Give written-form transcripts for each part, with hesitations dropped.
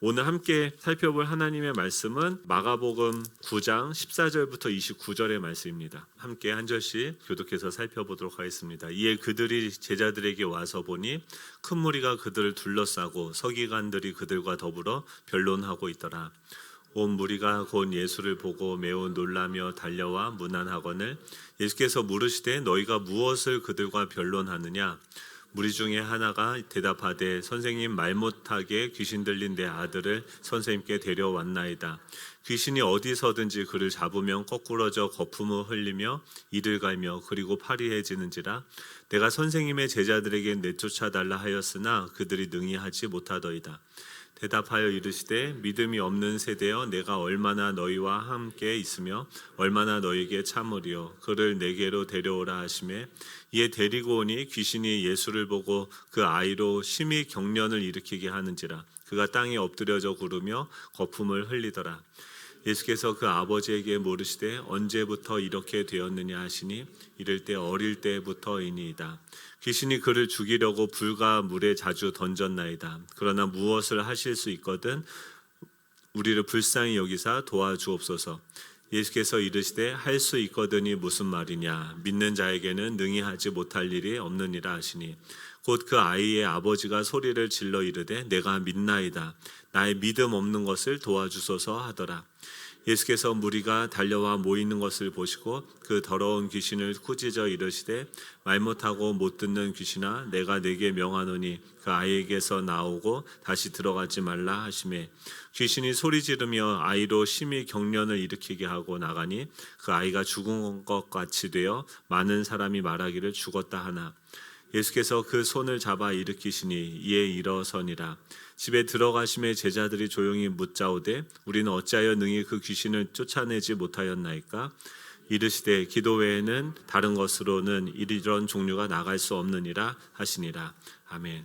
오늘 함께 살펴볼 하나님의 말씀은 마가복음 9장 14절부터 29절의 말씀입니다. 함께 한 절씩 교독해서 살펴보도록 하겠습니다. 이에 그들이 제자들에게 와서 보니 큰 무리가 그들을 둘러싸고 서기관들이 그들과 더불어 변론하고 있더라. 온 무리가 곧 예수를 보고 매우 놀라며 달려와 문안하거늘 예수께서 물으시되 너희가 무엇을 그들과 변론하느냐? 무리 중에 하나가 대답하되 선생님, 말 못하게 귀신 들린 내 아들을 선생님께 데려왔나이다. 귀신이 어디서든지 그를 잡으면 거꾸러져 거품을 흘리며 이를 갈며 그리고 파리해지는지라. 내가 선생님의 제자들에게 내쫓아달라 하였으나 그들이 능히 하지 못하더이다. 대답하여 이르시되 믿음이 없는 세대여, 내가 얼마나 너희와 함께 있으며 얼마나 너희에게 참으리요. 그를 내게로 데려오라 하시매 이에 데리고 오니 귀신이 예수를 보고 그 아이로 심히 경련을 일으키게 하는지라. 그가 땅에 엎드려져 구르며 거품을 흘리더라. 예수께서 그 아버지에게 물으시되 언제부터 이렇게 되었느냐 하시니 이를 때 어릴 때부터이니이다. 귀신이 그를 죽이려고 불과 물에 자주 던졌나이다. 그러나 무엇을 하실 수 있거든 우리를 불쌍히 여기사 도와주옵소서. 예수께서 이르시되 할 수 있거든이 무슨 말이냐? 믿는 자에게는 능히 하지 못할 일이 없느니라 하시니 곧 그 아이의 아버지가 소리를 질러 이르되 내가 믿나이다. 나의 믿음 없는 것을 도와주소서 하더라. 예수께서 무리가 달려와 모이는 것을 보시고 그 더러운 귀신을 꾸짖어 이르시되 말 못하고 못 듣는 귀신아, 내가 네게 명하노니 그 아이에게서 나오고 다시 들어가지 말라 하시매 귀신이 소리 지르며 아이로 심히 경련을 일으키게 하고 나가니 그 아이가 죽은 것 같이 되어 많은 사람이 말하기를 죽었다 하나 예수께서 그 손을 잡아 일으키시니 이에 일어서니라. 집에 들어가심에 제자들이 조용히 묻자오되 우리는 어찌하여 능히 그 귀신을 쫓아내지 못하였나이까? 이르시되 기도 외에는 다른 것으로는 이런 종류가 나갈 수 없느니라 하시니라. 아멘.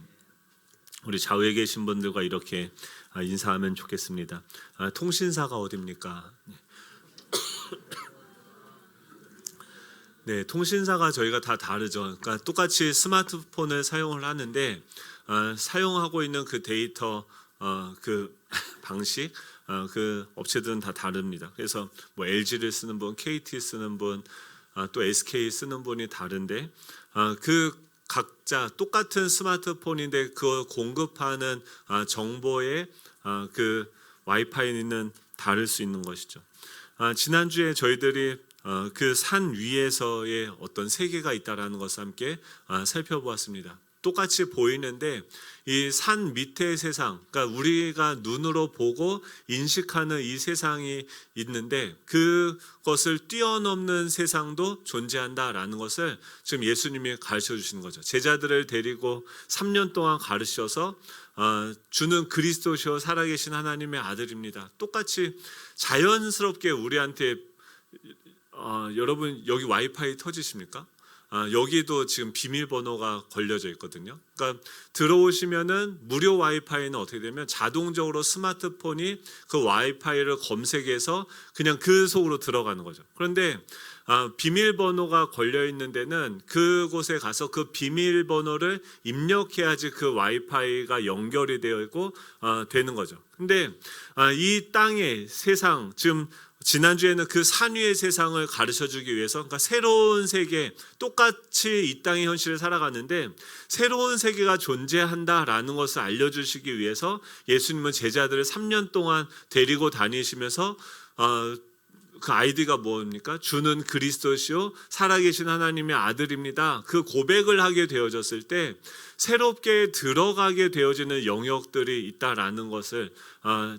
우리 좌우에 계신 분들과 이렇게 인사하면 좋겠습니다. 통신사가 어디입니까? 네, 통신사가 저희가 다 다르죠. 그러니까 똑같이 스마트폰을 사용을 하는데 사용하고 있는 그 데이터 그 방식 그 업체들은 다 다릅니다. 그래서 뭐 LG를 쓰는 분, KT 쓰는 분, 또 SK 쓰는 분이 다른데 그 각자 똑같은 스마트폰인데 그 공급하는 정보의 그 와이파이는 다를 수 있는 것이죠. 지난주에 저희들이 그 산 위에서의 어떤 세계가 있다라는 것을 함께 살펴보았습니다. 똑같이 보이는데 이 산 밑의 세상, 그러니까 우리가 눈으로 보고 인식하는 이 세상이 있는데 그것을 뛰어넘는 세상도 존재한다라는 것을 지금 예수님이 가르쳐 주시는 거죠. 제자들을 데리고 3년 동안 가르쳐서 주는 그리스도시요 살아계신 하나님의 아들입니다. 똑같이 자연스럽게 우리한테 여러분 여기 와이파이 터지십니까? 여기도 지금 비밀번호가 걸려져 있거든요. 그러니까 들어오시면은 무료 와이파이는 어떻게 되면 자동적으로 스마트폰이 그 와이파이를 검색해서 그냥 그 속으로 들어가는 거죠. 그런데 비밀번호가 걸려 있는 데는 그곳에 가서 그 비밀번호를 입력해야지 그 와이파이가 연결이 되어 있고 되는 거죠. 근데 이 땅의 세상, 지금 지난주에는 그 산 위의 세상을 가르쳐주기 위해서, 그러니까 새로운 세계, 똑같이 이 땅의 현실을 살아가는데 새로운 세계가 존재한다라는 것을 알려주시기 위해서 예수님은 제자들을 3년 동안 데리고 다니시면서 그 아이디가 뭡니까? 주는 그리스도시요 살아계신 하나님의 아들입니다. 그 고백을 하게 되어졌을 때 새롭게 들어가게 되어지는 영역들이 있다라는 것을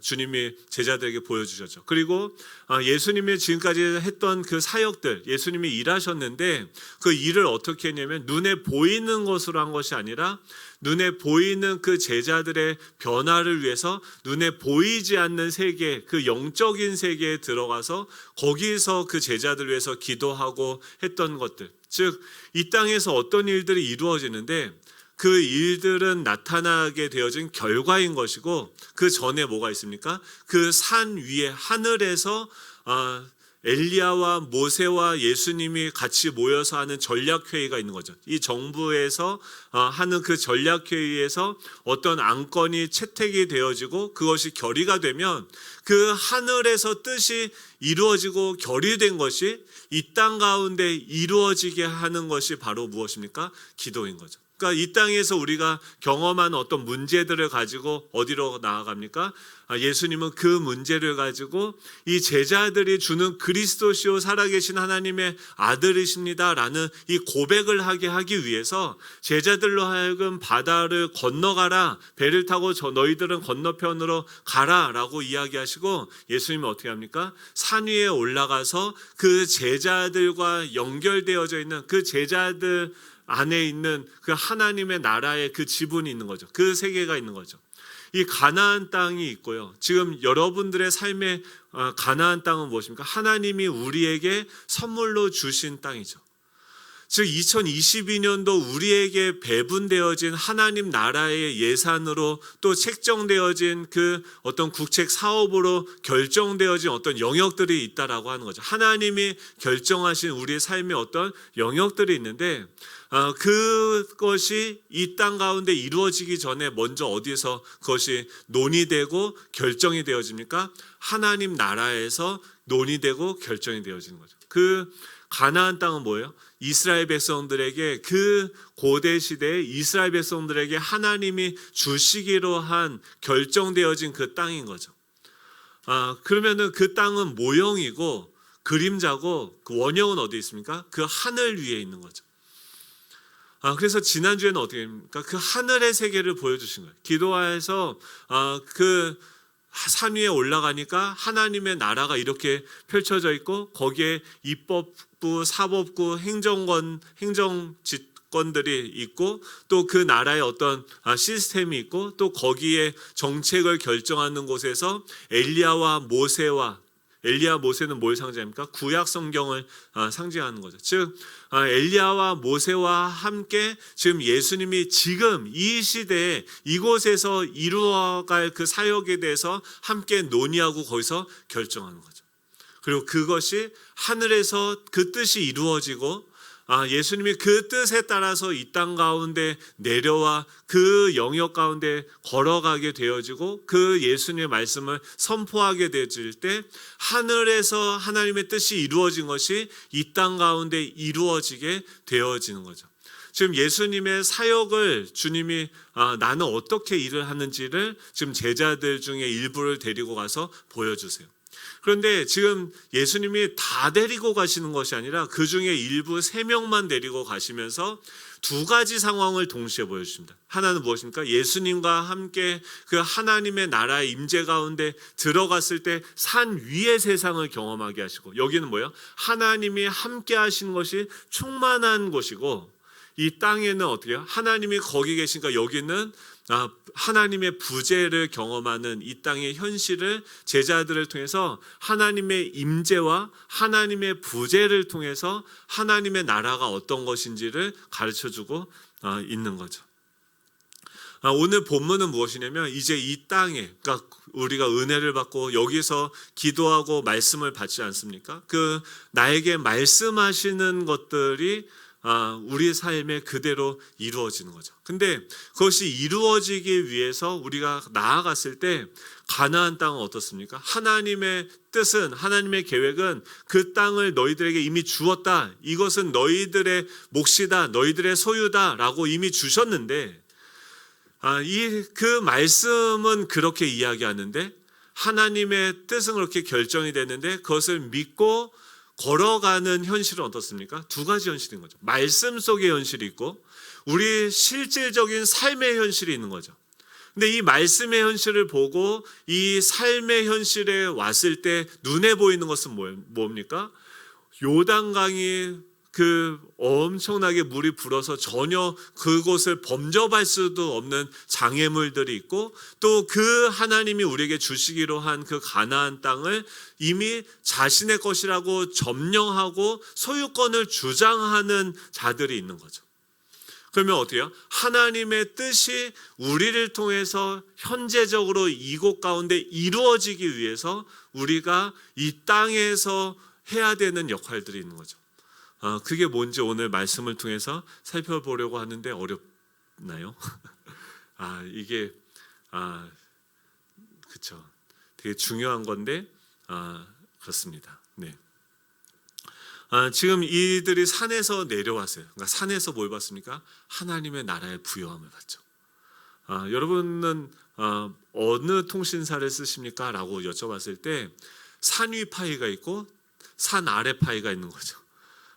주님이 제자들에게 보여주셨죠. 그리고 예수님이 지금까지 했던 그 사역들, 예수님이 일하셨는데 그 일을 어떻게 했냐면 눈에 보이는 것으로 한 것이 아니라 눈에 보이는 그 제자들의 변화를 위해서 눈에 보이지 않는 세계, 그 영적인 세계에 들어가서 거기서 그 제자들을 위해서 기도하고 했던 것들, 즉 이 땅에서 어떤 일들이 이루어지는데 그 일들은 나타나게 되어진 결과인 것이고 그 전에 뭐가 있습니까? 그 산 위에 하늘에서 엘리야와 모세와 예수님이 같이 모여서 하는 전략회의가 있는 거죠. 이 정부에서 하는 그 전략회의에서 어떤 안건이 채택이 되어지고 그것이 결의가 되면 그 하늘에서 뜻이 이루어지고 결의된 것이 이 땅 가운데 이루어지게 하는 것이 바로 무엇입니까? 기도인 거죠. 그러니까 이 땅에서 우리가 경험한 어떤 문제들을 가지고 어디로 나아갑니까? 예수님은 그 문제를 가지고 이 제자들이 주는 그리스도시요 살아계신 하나님의 아들이십니다라는 이 고백을 하게 하기 위해서 제자들로 하여금 바다를 건너가라, 배를 타고 너희들은 건너편으로 가라라고 이야기하시고 예수님은 어떻게 합니까? 산 위에 올라가서 그 제자들과 연결되어져 있는 그 제자들 안에 있는 그 하나님의 나라의 그 지분이 있는 거죠. 그 세계가 있는 거죠. 이 가나안 땅이 있고요. 지금 여러분들의 삶의 가나안 땅은 무엇입니까? 하나님이 우리에게 선물로 주신 땅이죠. 즉 2022년도 우리에게 배분되어진 하나님 나라의 예산으로 또 책정되어진 그 어떤 국책 사업으로 결정되어진 어떤 영역들이 있다라고 하는 거죠. 하나님이 결정하신 우리의 삶의 어떤 영역들이 있는데 그것이 이 땅 가운데 이루어지기 전에 먼저 어디에서 그것이 논의되고 결정이 되어집니까? 하나님 나라에서 논의되고 결정이 되어지는 거죠. 그 가나안 땅은 뭐예요? 이스라엘 백성들에게 그 고대 시대에 이스라엘 백성들에게 하나님이 주시기로 한 결정되어진 그 땅인 거죠. 그러면은 그 땅은 모형이고 그림자고 그 원형은 어디 있습니까? 그 하늘 위에 있는 거죠. 그래서 지난주에는 어떻게 됩니까? 그 하늘의 세계를 보여주신 거예요. 기도하에서 그 산 위에 올라가니까 하나님의 나라가 이렇게 펼쳐져 있고 거기에 입법부, 사법부, 행정권들이 있고 또 그 나라의 어떤 시스템이 있고 또 거기에 정책을 결정하는 곳에서 엘리야 모세는 뭘 상징합니까? 구약 성경을 상징하는 거죠. 즉 엘리야와 모세와 함께 지금 예수님이 지금 이 시대에 이곳에서 이루어갈 그 사역에 대해서 함께 논의하고 거기서 결정하는 거죠. 그리고 그것이 하늘에서 그 뜻이 이루어지고 예수님이 그 뜻에 따라서 이 땅 가운데 내려와 그 영역 가운데 걸어가게 되어지고 그 예수님의 말씀을 선포하게 되어질 때 하늘에서 하나님의 뜻이 이루어진 것이 이 땅 가운데 이루어지게 되어지는 거죠. 지금 예수님의 사역을 주님이 나는 어떻게 일을 하는지를 지금 제자들 중에 일부를 데리고 가서 보여주세요. 그런데 지금 예수님이 다 데리고 가시는 것이 아니라 그 중에 일부 3명만 데리고 가시면서 두 가지 상황을 동시에 보여주십니다. 하나는 무엇입니까? 예수님과 함께 그 하나님의 나라의 임재 가운데 들어갔을 때 산 위의 세상을 경험하게 하시고 여기는 뭐예요? 하나님이 함께 하시는 것이 충만한 곳이고 이 땅에는 어떻게 해요? 하나님이 거기 계시니까 여기는 하나님의 부재를 경험하는 이 땅의 현실을 제자들을 통해서 하나님의 임재와 하나님의 부재를 통해서 하나님의 나라가 어떤 것인지를 가르쳐주고 있는 거죠. 오늘 본문은 무엇이냐면 이제 이 땅에 그러니까 우리가 은혜를 받고 여기서 기도하고 말씀을 받지 않습니까? 그 나에게 말씀하시는 것들이 우리 삶에 그대로 이루어지는 거죠. 근데 그것이 이루어지기 위해서 우리가 나아갔을 때 가나안 땅은 어떻습니까? 하나님의 뜻은 하나님의 계획은 그 땅을 너희들에게 이미 주었다. 이것은 너희들의 몫이다. 너희들의 소유다라고 이미 주셨는데 그 말씀은 그렇게 이야기하는데 하나님의 뜻은 그렇게 결정이 됐는데 그것을 믿고 걸어가는 현실은 어떻습니까? 두 가지 현실인 거죠. 말씀 속의 현실이 있고 우리 실질적인 삶의 현실이 있는 거죠. 근데 이 말씀의 현실을 보고 이 삶의 현실에 왔을 때 눈에 보이는 것은 뭡니까? 요단강이 그 엄청나게 물이 불어서 전혀 그곳을 범접할 수도 없는 장애물들이 있고 또 그 하나님이 우리에게 주시기로 한 그 가나안 땅을 이미 자신의 것이라고 점령하고 소유권을 주장하는 자들이 있는 거죠. 그러면 어떻게 해요? 하나님의 뜻이 우리를 통해서 현재적으로 이곳 가운데 이루어지기 위해서 우리가 이 땅에서 해야 되는 역할들이 있는 거죠. 그게 뭔지 오늘 말씀을 통해서 살펴보려고 하는데 어렵나요? 이게 그렇죠. 되게 중요한 건데 그렇습니다. 네. 지금 이들이 산에서 내려왔어요. 그러니까 산에서 뭘 봤습니까? 하나님의 나라의 부요함을 봤죠. 여러분은 어느 통신사를 쓰십니까? 라고 여쭤봤을 때 산 위 파이가 있고 산 아래 파이가 있는 거죠.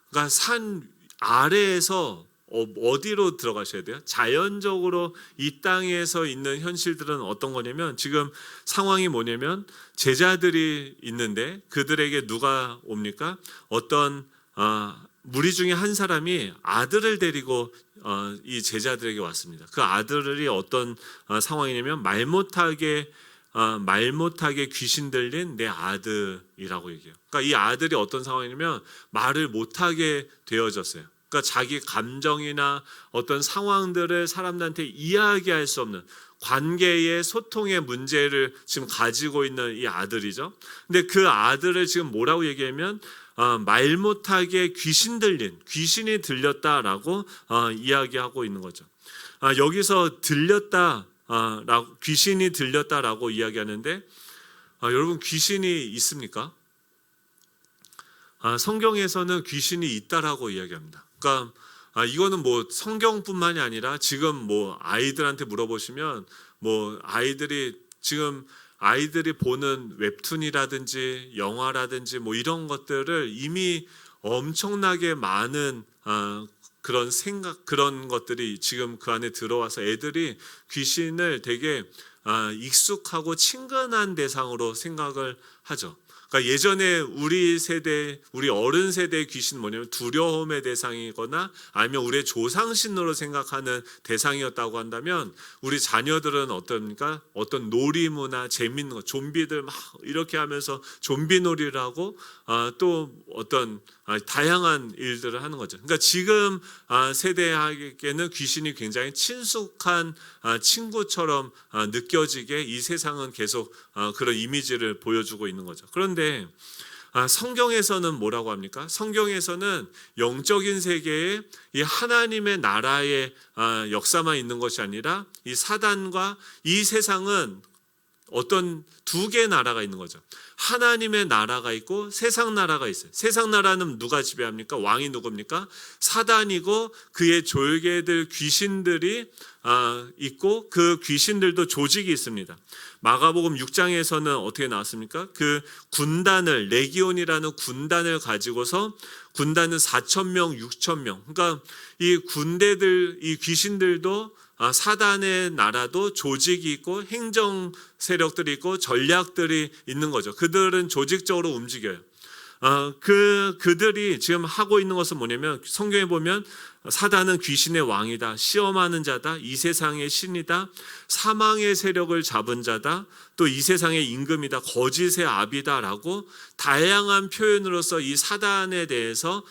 그러니까 산 아래에서 어디로 들어가셔야 돼요? 자연적으로 이 땅에서 있는 현실들은 어떤 거냐면 지금 상황이 뭐냐면 제자들이 있는데 그들에게 누가 옵니까? 어떤 무리 중에 한 사람이 아들을 데리고 이 제자들에게 왔습니다. 그 아들이 어떤 상황이냐면 말 못하게 귀신 들린 내 아들이라고 얘기해요. 그러니까 이 아들이 어떤 상황이냐면 말을 못하게 되어졌어요. 그러니까 자기 감정이나 어떤 상황들을 사람들한테 이야기할 수 없는 관계의 소통의 문제를 지금 가지고 있는 이 아들이죠. 근데 그 아들을 지금 뭐라고 얘기하면 말 못하게 귀신이 들렸다라고 이야기하고 있는 거죠. 여기서 귀신이 들렸다라고 이야기하는데 여러분 귀신이 있습니까? 성경에서는 귀신이 있다라고 이야기합니다. 그러니까 이거는 뭐 성경뿐만이 아니라 지금 뭐 아이들한테 물어보시면 뭐 아이들이 보는 웹툰이라든지 영화라든지 뭐 이런 것들을 이미 엄청나게 많은 그런 것들이 지금 그 안에 들어와서 애들이 귀신을 되게 익숙하고 친근한 대상으로 생각을 하죠. 그러니까 예전에 우리 어른 세대의 귀신은 뭐냐면 두려움의 대상이거나 아니면 우리의 조상신으로 생각하는 대상이었다고 한다면 우리 자녀들은 어떻습니까? 어떤 놀이문화, 재밌는 거, 좀비들 막 이렇게 하면서 좀비 놀이를 하고 또 어떤 다양한 일들을 하는 거죠. 그러니까 지금 세대에게는 귀신이 굉장히 친숙한 친구처럼 느껴지게 이 세상은 계속 그런 이미지를 보여주고 있는 거죠. 그런데 성경에서는 뭐라고 합니까? 성경에서는 영적인 세계에 이 하나님의 나라의 역사만 있는 것이 아니라 이 사단과 이 세상은 어떤 두 개의 나라가 있는 거죠. 하나님의 나라가 있고 세상 나라가 있어요. 세상 나라는 누가 지배합니까? 왕이 누굽니까? 사단이고 그의 졸개들 귀신들이 있고 그 귀신들도 조직이 있습니다. 마가복음 6장에서는 어떻게 나왔습니까? 그 군단을 레기온이라는 군단을 가지고서 군단은 4,000명, 6,000명. 그러니까 이 군대들, 이 귀신들도 사단의 나라도 조직이 있고 행정 세력들이 있고 전략들이 있는 거죠. 그들은 조직적으로 움직여요. 그들이 지금 하고 있는 것은 뭐냐면 성경에 보면 사단은 귀신의 왕이다, 시험하는 자다, 이 세상의 신이다, 사망의 세력을 잡은 자다, 또 이 세상의 임금이다, 거짓의 아비다라고 다양한 표현으로서 이 사단에 대해서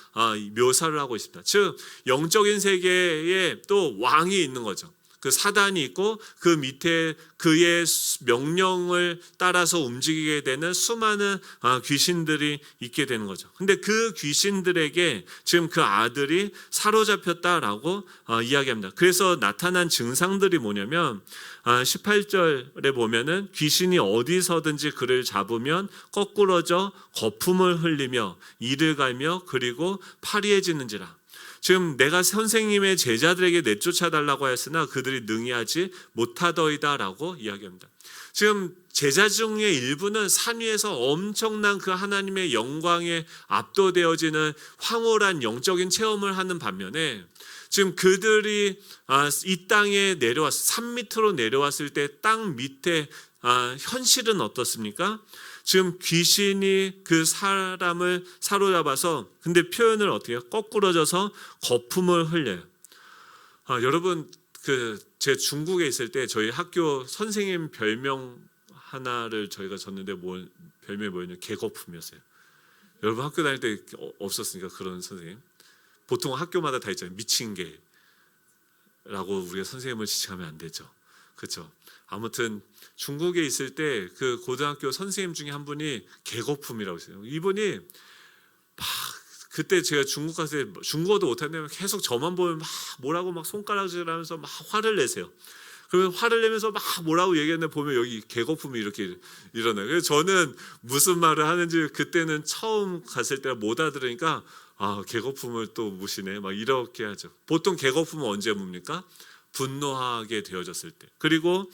묘사를 하고 있습니다. 즉 영적인 세계에 또 왕이 있는 거죠. 그 사단이 있고 그 밑에 그의 명령을 따라서 움직이게 되는 수많은 귀신들이 있게 되는 거죠. 근데 그 귀신들에게 지금 그 아들이 사로잡혔다라고 이야기합니다. 그래서 나타난 증상들이 뭐냐면 18절에 보면은 귀신이 어디서든지 그를 잡으면 거꾸러져 거품을 흘리며 이를 갈며 그리고 파리해지는지라. 지금 내가 선생님의 제자들에게 내쫓아달라고 하였으나 그들이 능히하지 못하더이다라고 이야기합니다. 지금 제자 중에 일부는 산 위에서 엄청난 그 하나님의 영광에 압도되어지는 황홀한 영적인 체험을 하는 반면에 지금 그들이 이 땅에 산 밑으로 내려왔을 때 땅 밑에 현실은 어떻습니까? 지금 귀신이 그 사람을 사로잡아서 근데 표현을 어떻게 해요? 거꾸러져서 거품을 흘려요. 여러분 제 중국에 있을 때 저희 학교 선생님 별명 하나를 저희가 줬는데 별명이 뭐였냐면 개거품이었어요. 여러분 학교 다닐 때 없었으니까 그런 선생님. 보통 학교마다 다 있잖아요. 미친 개라고 우리가 선생님을 지칭하면 안 되죠. 그렇죠? 아무튼 중국에 있을 때 그 고등학교 선생님 중에 한 분이 개거품이라고 했어요. 이분이 그때 제가 중국 갔을 때 중국어도 못하는데 계속 저만 보면 막 뭐라고 막 손가락질하면서 막 화를 내세요. 그러면 화를 내면서 막 뭐라고 얘기했는데 보면 여기 개거품이 이렇게 일어나요. 그래서 저는 무슨 말을 하는지 그때는 처음 갔을 때 못 알아들으니까 개거품을 또 무시네 막 이렇게 하죠. 보통 개거품은 언제 뭡니까? 분노하게 되어졌을 때. 그리고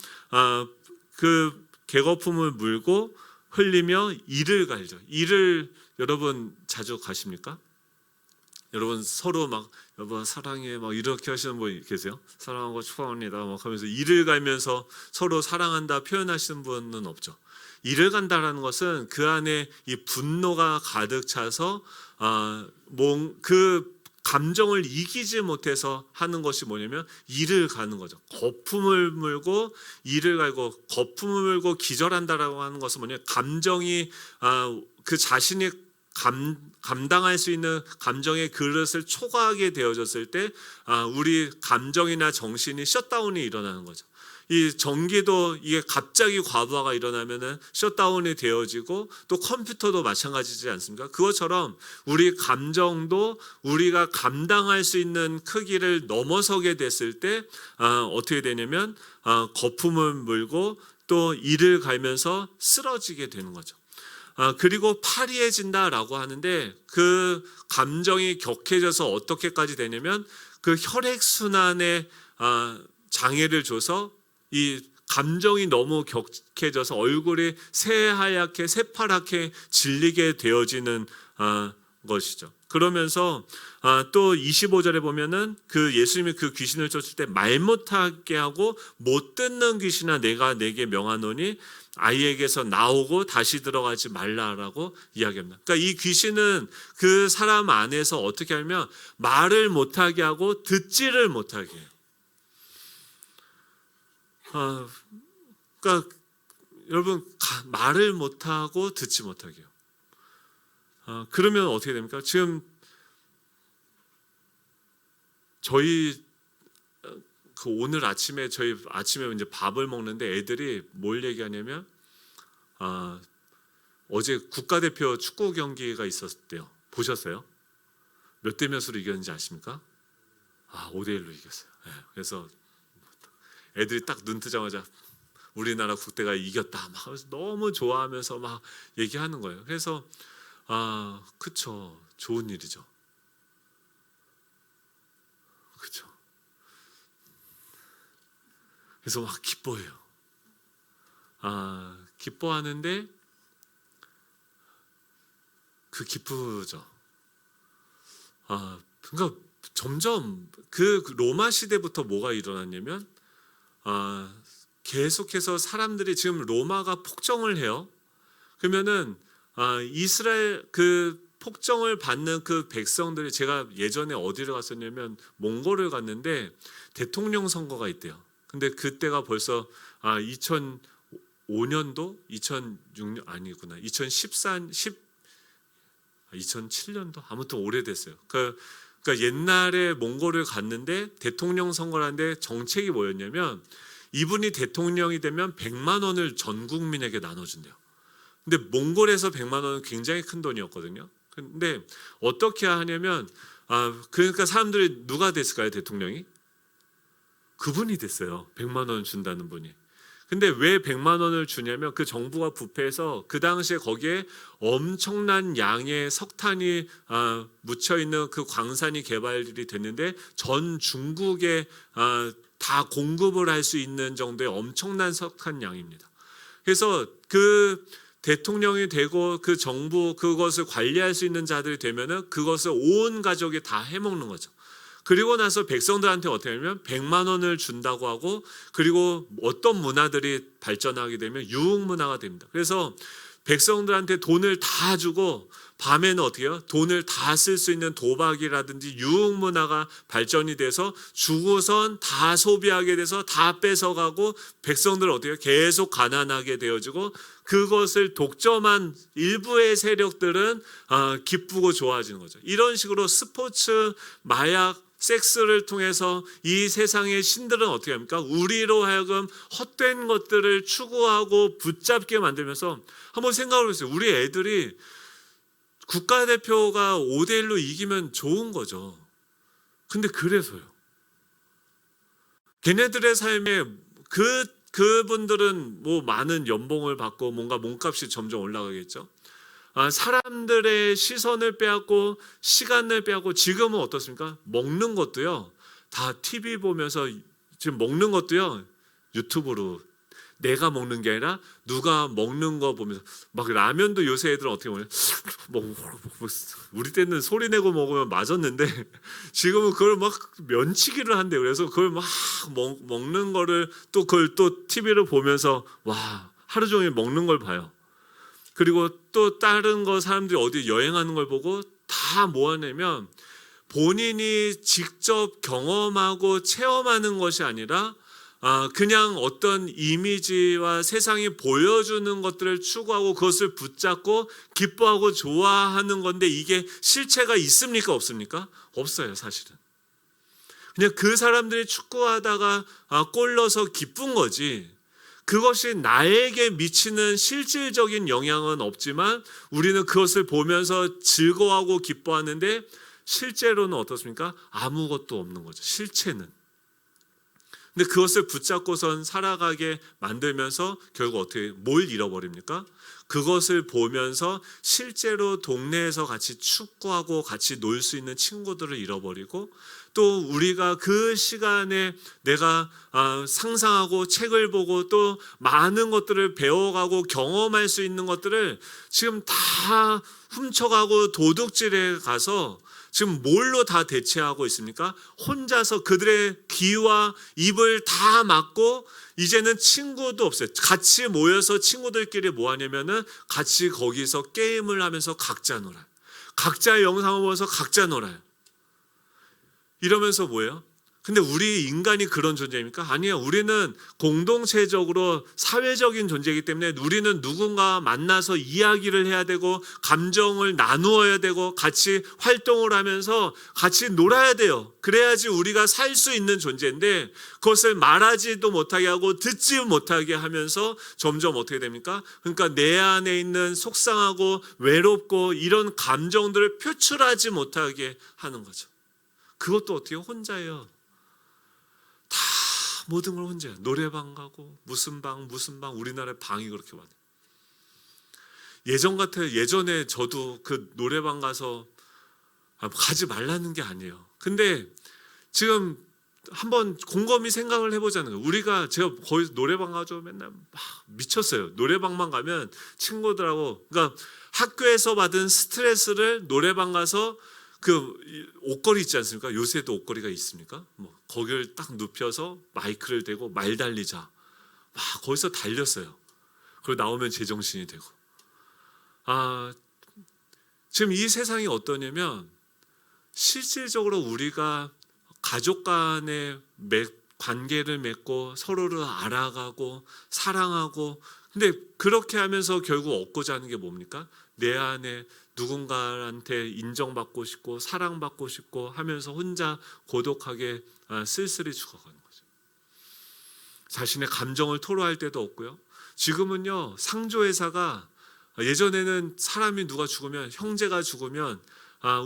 그 개거품을 물고 흘리며 이를 갈죠. 이를 여러분 자주 가십니까? 여러분 서로 막 여보 사랑해 막 이렇게 하시는 분 계세요? 사랑하고 축하합니다 막 하면서 이를 갈면서 서로 사랑한다 표현하시는 분은 없죠. 이를 간다라는 것은 그 안에 이 분노가 가득 차서 그 감정을 이기지 못해서 하는 것이 뭐냐면 이를 가는 거죠. 거품을 물고 이를 갈고 거품을 물고 기절한다라고 하는 것은 뭐냐 감정이 그 자신이 감당할 수 있는 감정의 그릇을 초과하게 되어졌을 때 우리 감정이나 정신이 셧다운이 일어나는 거죠. 이 전기도 이게 갑자기 과부하가 일어나면은 셧다운이 되어지고 또 컴퓨터도 마찬가지지 않습니까? 그것처럼 우리 감정도 우리가 감당할 수 있는 크기를 넘어서게 됐을 때 어떻게 되냐면 거품을 물고 또 이를 갈면서 쓰러지게 되는 거죠. 그리고 파리해진다라고 하는데 그 감정이 격해져서 어떻게까지 되냐면 그 혈액순환에 장애를 줘서 이 감정이 너무 격해져서 얼굴이 새하얗게 새파랗게 질리게 되어지는 것이죠. 그러면서 또 25절에 보면은 그 예수님이 그 귀신을 쫓을 때 말 못하게 하고 못 듣는 귀신아 내가 내게 명하노니 아이에게서 나오고 다시 들어가지 말라라고 이야기합니다. 그러니까 이 귀신은 그 사람 안에서 어떻게 하면 말을 못하게 하고 듣지를 못하게 해요. 그러니까 여러분 말을 못하고 듣지 못하게 해요. 그러면 어떻게 됩니까? 지금 저희 오늘 아침에 저희 아침에 이제 밥을 먹는데 애들이 뭘 얘기하냐면 어제 국가대표 축구 경기가 있었대요. 보셨어요? 몇 대 몇으로 이겼는지 아십니까? 5대1로 이겼어요. 네, 그래서 애들이 딱 눈 뜨자마자 우리나라 국대가 이겼다 막 하면서 너무 좋아하면서 막 얘기하는 거예요. 그래서 그쵸, 좋은 일이죠. 그쵸. 그래서 막 기뻐해요. 기뻐하는데 그 기쁘죠. 그러니까 점점 그 로마 시대부터 뭐가 일어났냐면 계속해서 사람들이 지금 로마가 폭정을 해요. 그러면은 이스라엘 그 폭정을 받는 그 백성들이 제가 예전에 어디를 갔었냐면 몽골을 갔는데 대통령 선거가 있대요. 근데 그때가 벌써 2005년도 2006년 아니구나 2007년도 아무튼 오래됐어요. 그러니까 옛날에 몽골을 갔는데 대통령 선거를 하는데 정책이 뭐였냐면 이분이 대통령이 되면 100만 원을 전 국민에게 나눠준대요. 근데 몽골에서 100만 원은 굉장히 큰 돈이었거든요. 근데 어떻게 하냐면 그러니까 사람들이 누가 됐을까요? 대통령이? 그분이 됐어요. 100만 원 준다는 분이. 근데 왜 100만 원을 주냐면 그 정부가 부패해서 그 당시에 거기에 엄청난 양의 석탄이 묻혀 있는 그 광산이 개발이 됐는데 전 중국에 다 공급을 할 수 있는 정도의 엄청난 석탄 양입니다. 그래서 그 대통령이 되고 그 정부 그것을 관리할 수 있는 자들이 되면은 그것을 온 가족이 다 해먹는 거죠. 그리고 나서 백성들한테 어떻게 하냐면 100만 원을 준다고 하고 그리고 어떤 문화들이 발전하게 되면 유흥문화가 됩니다. 그래서 백성들한테 돈을 다 주고 밤에는 어떻게 해요? 돈을 다 쓸 수 있는 도박이라든지 유흥문화가 발전이 돼서 주고선 다 소비하게 돼서 다 뺏어가고 백성들 어떻게 해요? 계속 가난하게 되어지고 그것을 독점한 일부의 세력들은 기쁘고 좋아지는 거죠. 이런 식으로 스포츠, 마약, 섹스를 통해서 이 세상의 신들은 어떻게 합니까? 우리로 하여금 헛된 것들을 추구하고 붙잡게 만들면서 한번 생각을 해보세요. 우리 애들이 국가대표가 5대1로 이기면 좋은 거죠. 근데 그래서요. 걔네들의 삶에 그분들은 뭐 많은 연봉을 받고 뭔가 몸값이 점점 올라가겠죠. 사람들의 시선을 빼앗고 시간을 빼앗고 지금은 어떻습니까? 먹는 것도요. 다 TV 보면서 지금 먹는 것도요. 유튜브로 내가 먹는 게 아니라 누가 먹는 거 보면서 막 라면도 요새 애들은 어떻게 먹냐? 우리 때는 소리 내고 먹으면 맞았는데 지금은 그걸 막 면치기를 한대요. 그래서 그걸 막 먹는 거를 또 그걸 또 TV를 보면서 와 하루 종일 먹는 걸 봐요. 그리고 또 다른 거 사람들이 어디 여행하는 걸 보고 다 모아내면 본인이 직접 경험하고 체험하는 것이 아니라 그냥 어떤 이미지와 세상이 보여주는 것들을 추구하고 그것을 붙잡고 기뻐하고 좋아하는 건데 이게 실체가 있습니까? 없습니까? 없어요, 사실은. 그냥 그 사람들이 축구하다가 골 넣어서 기쁜 거지. 그것이 나에게 미치는 실질적인 영향은 없지만 우리는 그것을 보면서 즐거워하고 기뻐하는데 실제로는 어떻습니까? 아무것도 없는 거죠. 실체는. 근데 그것을 붙잡고선 살아가게 만들면서 결국 어떻게 뭘 잃어버립니까? 그것을 보면서 실제로 동네에서 같이 축구하고 같이 놀 수 있는 친구들을 잃어버리고 또 우리가 그 시간에 내가 상상하고 책을 보고 또 많은 것들을 배워가고 경험할 수 있는 것들을 지금 다 훔쳐가고 도둑질에 가서 지금 뭘로 다 대체하고 있습니까? 혼자서 그들의 귀와 입을 다 막고 이제는 친구도 없어요. 같이 모여서 친구들끼리 뭐 하냐면은 같이 거기서 게임을 하면서 각자 놀아요. 각자의 영상을 보면서 각자 놀아요. 이러면서 뭐예요? 근데 우리 인간이 그런 존재입니까? 아니에요. 우리는 공동체적으로 사회적인 존재이기 때문에 우리는 누군가 만나서 이야기를 해야 되고 감정을 나누어야 되고 같이 활동을 하면서 같이 놀아야 돼요. 그래야지 우리가 살 수 있는 존재인데 그것을 말하지도 못하게 하고 듣지 못하게 하면서 점점 어떻게 됩니까? 그러니까 내 안에 있는 속상하고 외롭고 이런 감정들을 표출하지 못하게 하는 거죠. 그것도 어떻게 혼자예요. 다 모든 걸 혼자 해요. 노래방 가고 무슨 방 우리나라에 방이 그렇게 많아요. 예전 같아요. 예전에 저도 그 노래방 가서 가지 말라는 게 아니에요. 근데 지금 한번 곰곰이 생각을 해보자는 거예요. 제가 거기서 노래방 가서 맨날 막 미쳤어요. 노래방만 가면 친구들하고 그러니까 학교에서 받은 스트레스를 노래방 가서 그 옷걸이 있지 않습니까? 요새도 옷걸이가 있습니까? 뭐 거기를 딱 눕혀서 마이크를 대고 말 달리자. 막 거기서 달렸어요. 그리고 나오면 제정신이 되고. 지금 이 세상이 어떠냐면 실질적으로 우리가 가족 간의 관계를 맺고 서로를 알아가고 사랑하고 근데 그렇게 하면서 결국 얻고자 하는 게 뭡니까? 내 안에 누군가한테 인정받고 싶고 사랑받고 싶고 하면서 혼자 고독하게 쓸쓸히 죽어가는 거죠. 자신의 감정을 토로할 때도 없고요. 지금은요 상조회사가 예전에는 사람이 누가 죽으면 형제가 죽으면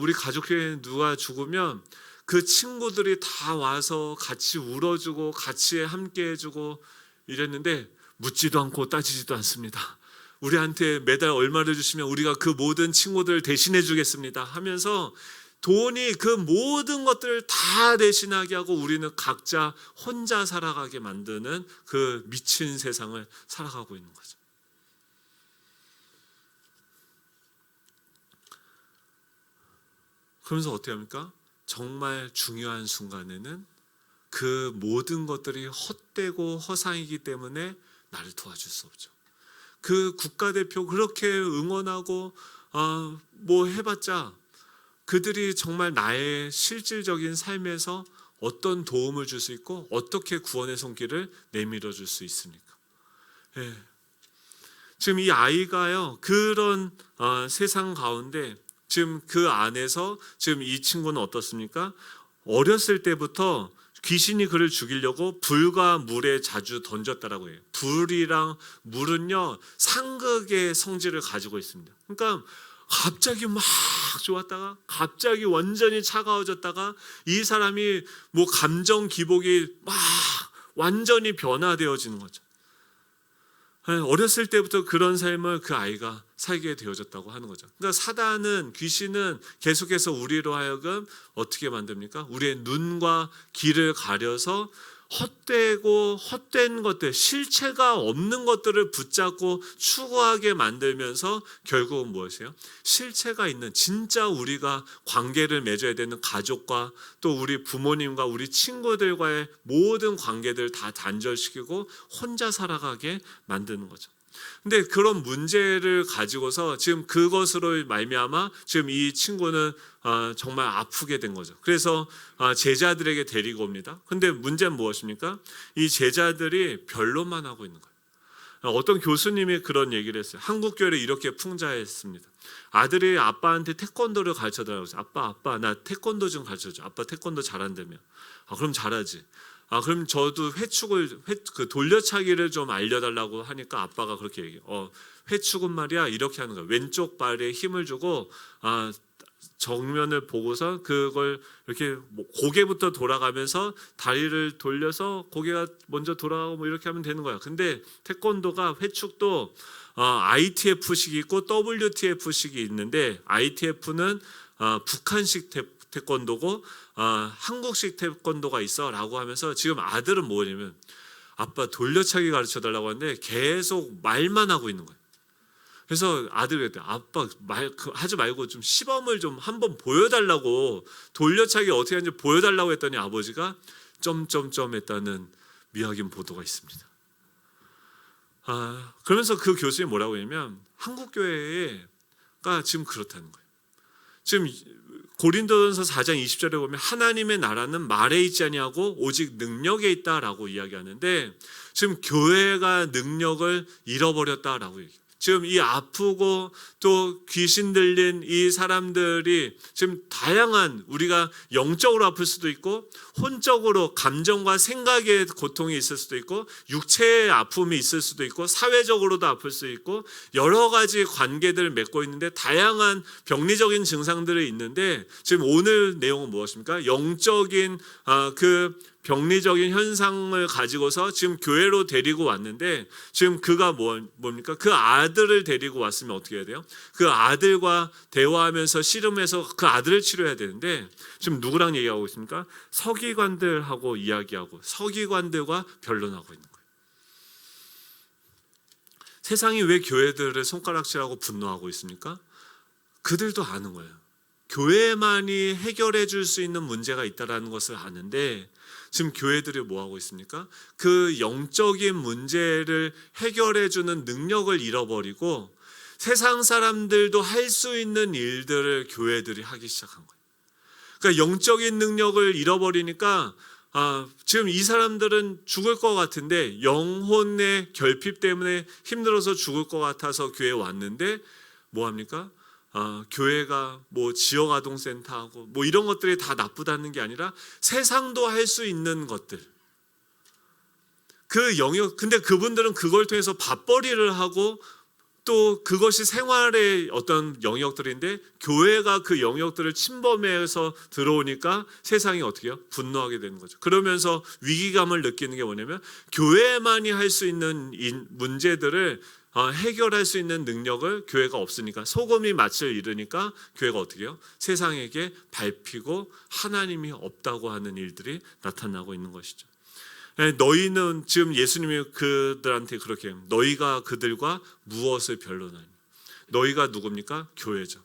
우리 가족 중에 누가 죽으면 그 친구들이 다 와서 같이 울어주고 같이 함께 해주고 이랬는데 묻지도 않고 따지지도 않습니다. 우리한테 매달 얼마를 주시면 우리가 그 모든 친구들을 대신해 주겠습니다 하면서 돈이 그 모든 것들을 다 대신하게 하고 우리는 각자 혼자 살아가게 만드는 그 미친 세상을 살아가고 있는 거죠. 그러면서 어떻게 합니까? 정말 중요한 순간에는 그 모든 것들이 헛되고 허상이기 때문에 나를 도와줄 수 없죠. 그 국가대표 그렇게 응원하고 뭐 해봤자 그들이 정말 나의 실질적인 삶에서 어떤 도움을 줄 수 있고 어떻게 구원의 손길을 내밀어 줄 수 있습니까? 예. 지금 이 아이가요 그런 세상 가운데 지금 그 안에서 지금 이 친구는 어떻습니까? 어렸을 때부터 귀신이 그를 죽이려고 불과 물에 자주 던졌다라고 해요. 불이랑 물은요 상극의 성질을 가지고 있습니다. 그러니까 갑자기 막 좋았다가 갑자기 완전히 차가워졌다가 이 사람이 뭐 감정 기복이 막 완전히 변화되어지는 거죠. 어렸을 때부터 그런 삶을 그 아이가 살게 되어졌다고 하는 거죠. 그러니까 사단은, 귀신은 계속해서 우리로 하여금 어떻게 만듭니까? 우리의 눈과 귀를 가려서 헛되고 헛된 것들, 실체가 없는 것들을 붙잡고 추구하게 만들면서 결국은 무엇이에요? 실체가 있는, 진짜 우리가 관계를 맺어야 되는 가족과 또 우리 부모님과 우리 친구들과의 모든 관계들을 다 단절시키고 혼자 살아가게 만드는 거죠. 근데 그런 문제를 가지고서 지금 그것으로 말미암아 지금 이 친구는 정말 아프게 된 거죠. 그래서 제자들에게 데리고 옵니다. 근데 문제는 무엇입니까? 이 제자들이 변론만 하고 있는 거예요. 어떤 교수님이 그런 얘기를 했어요. 한국 교회를 이렇게 풍자했습니다. 아들이 아빠한테 태권도를 가르쳐달라고 했어요. 아빠 나 태권도 좀 가르쳐줘. 아빠 태권도 잘한다며. 그럼 잘하지. 그럼 저도 그 돌려차기를 좀 알려달라고 하니까 아빠가 그렇게 얘기해요. 회축은 말이야 이렇게 하는 거야. 왼쪽 발에 힘을 주고 정면을 보고서 그걸 이렇게 고개부터 돌아가면서 다리를 돌려서 고개가 먼저 돌아가고 뭐 이렇게 하면 되는 거야. 근데 태권도가 회축도 ITF식이 있고 WTF식이 있는데 ITF는 북한식 태권도고 한국식 태권도가 있어 라고 하면서 지금 아들은 뭐냐면 아빠 돌려차기 가르쳐달라고 하는데 계속 말만 하고 있는 거예요. 그래서 아들이 그랬대. 아빠 하지 말고 좀 시범을 좀 한번 보여달라고, 돌려차기 어떻게 하는지 보여달라고 했더니 아버지가 점점점 했다는 미확인 보도가 있습니다. 그러면서 그 교수님이 뭐라고 했냐면 한국 교회가 지금 그렇다는 거예요. 지금 고린도전서 4장 20절에 보면 하나님의 나라는 말에 있지 아니하고 오직 능력에 있다라고 이야기하는데 지금 교회가 능력을 잃어버렸다라고 얘기해요. 지금 이 아프고 또 귀신 들린 이 사람들이 지금 다양한, 우리가 영적으로 아플 수도 있고 혼적으로 감정과 생각의 고통이 있을 수도 있고 육체의 아픔이 있을 수도 있고 사회적으로도 아플 수 있고 여러 가지 관계들을 맺고 있는데 다양한 병리적인 증상들이 있는데 지금 오늘 내용은 무엇입니까? 영적인 그 병리적인 현상을 가지고서 지금 교회로 데리고 왔는데 지금 그가 뭡니까? 그 아들을 데리고 왔으면 어떻게 해야 돼요? 그 아들과 대화하면서 씨름해서 그 아들을 치료해야 되는데 지금 누구랑 얘기하고 있습니까? 서기관들하고 이야기하고 서기관들과 변론하고 있는 거예요. 세상이 왜 교회들을 손가락질하고 분노하고 있습니까? 그들도 아는 거예요. 교회만이 해결해 줄 수 있는 문제가 있다는 것을 아는데 지금 교회들이 뭐하고 있습니까? 그 영적인 문제를 해결해 주는 능력을 잃어버리고 세상 사람들도 할 수 있는 일들을 교회들이 하기 시작한 거예요. 그러니까 영적인 능력을 잃어버리니까 지금 이 사람들은 죽을 것 같은데 영혼의 결핍 때문에 힘들어서 죽을 것 같아서 교회에 왔는데 뭐합니까? 교회가 뭐 지역아동센터하고 뭐 이런 것들이 다 나쁘다는 게 아니라 세상도 할 수 있는 것들, 그 영역, 근데 그분들은 그걸 통해서 밥벌이를 하고 또 그것이 생활의 어떤 영역들인데 교회가 그 영역들을 침범해서 들어오니까 세상이 어떻게 해요? 분노하게 되는 거죠. 그러면서 위기감을 느끼는 게 뭐냐면 교회만이 할 수 있는 문제들을 해결할 수 있는 능력을 교회가 없으니까, 소금이 맛을 잃으니까 교회가 어떻게 해요? 세상에게 밟히고 하나님이 없다고 하는 일들이 나타나고 있는 것이죠. 너희는, 지금 예수님이 그들한테 그렇게 해요. 너희가 그들과 무엇을 변론하니? 너희가 누굽니까? 교회죠.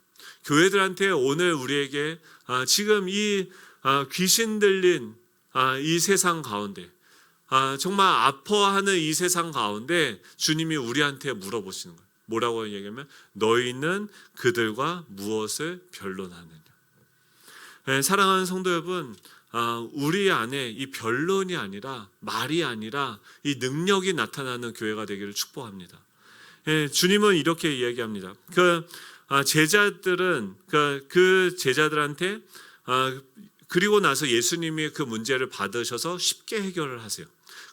교회들한테 오늘 우리에게 지금 이 귀신 들린 이 세상 가운데, 정말 아파하는 이 세상 가운데 주님이 우리한테 물어보시는 거예요. 뭐라고 얘기하면 너희는 그들과 무엇을 변론하느냐. 사랑하는 성도 여러분, 우리 안에 이 변론이 아니라 말이 아니라 이 능력이 나타나는 교회가 되기를 축복합니다. 주님은 이렇게 이야기합니다. 제자들은 그 제자들한테 그리고 나서 예수님이 그 문제를 받으셔서 쉽게 해결을 하세요.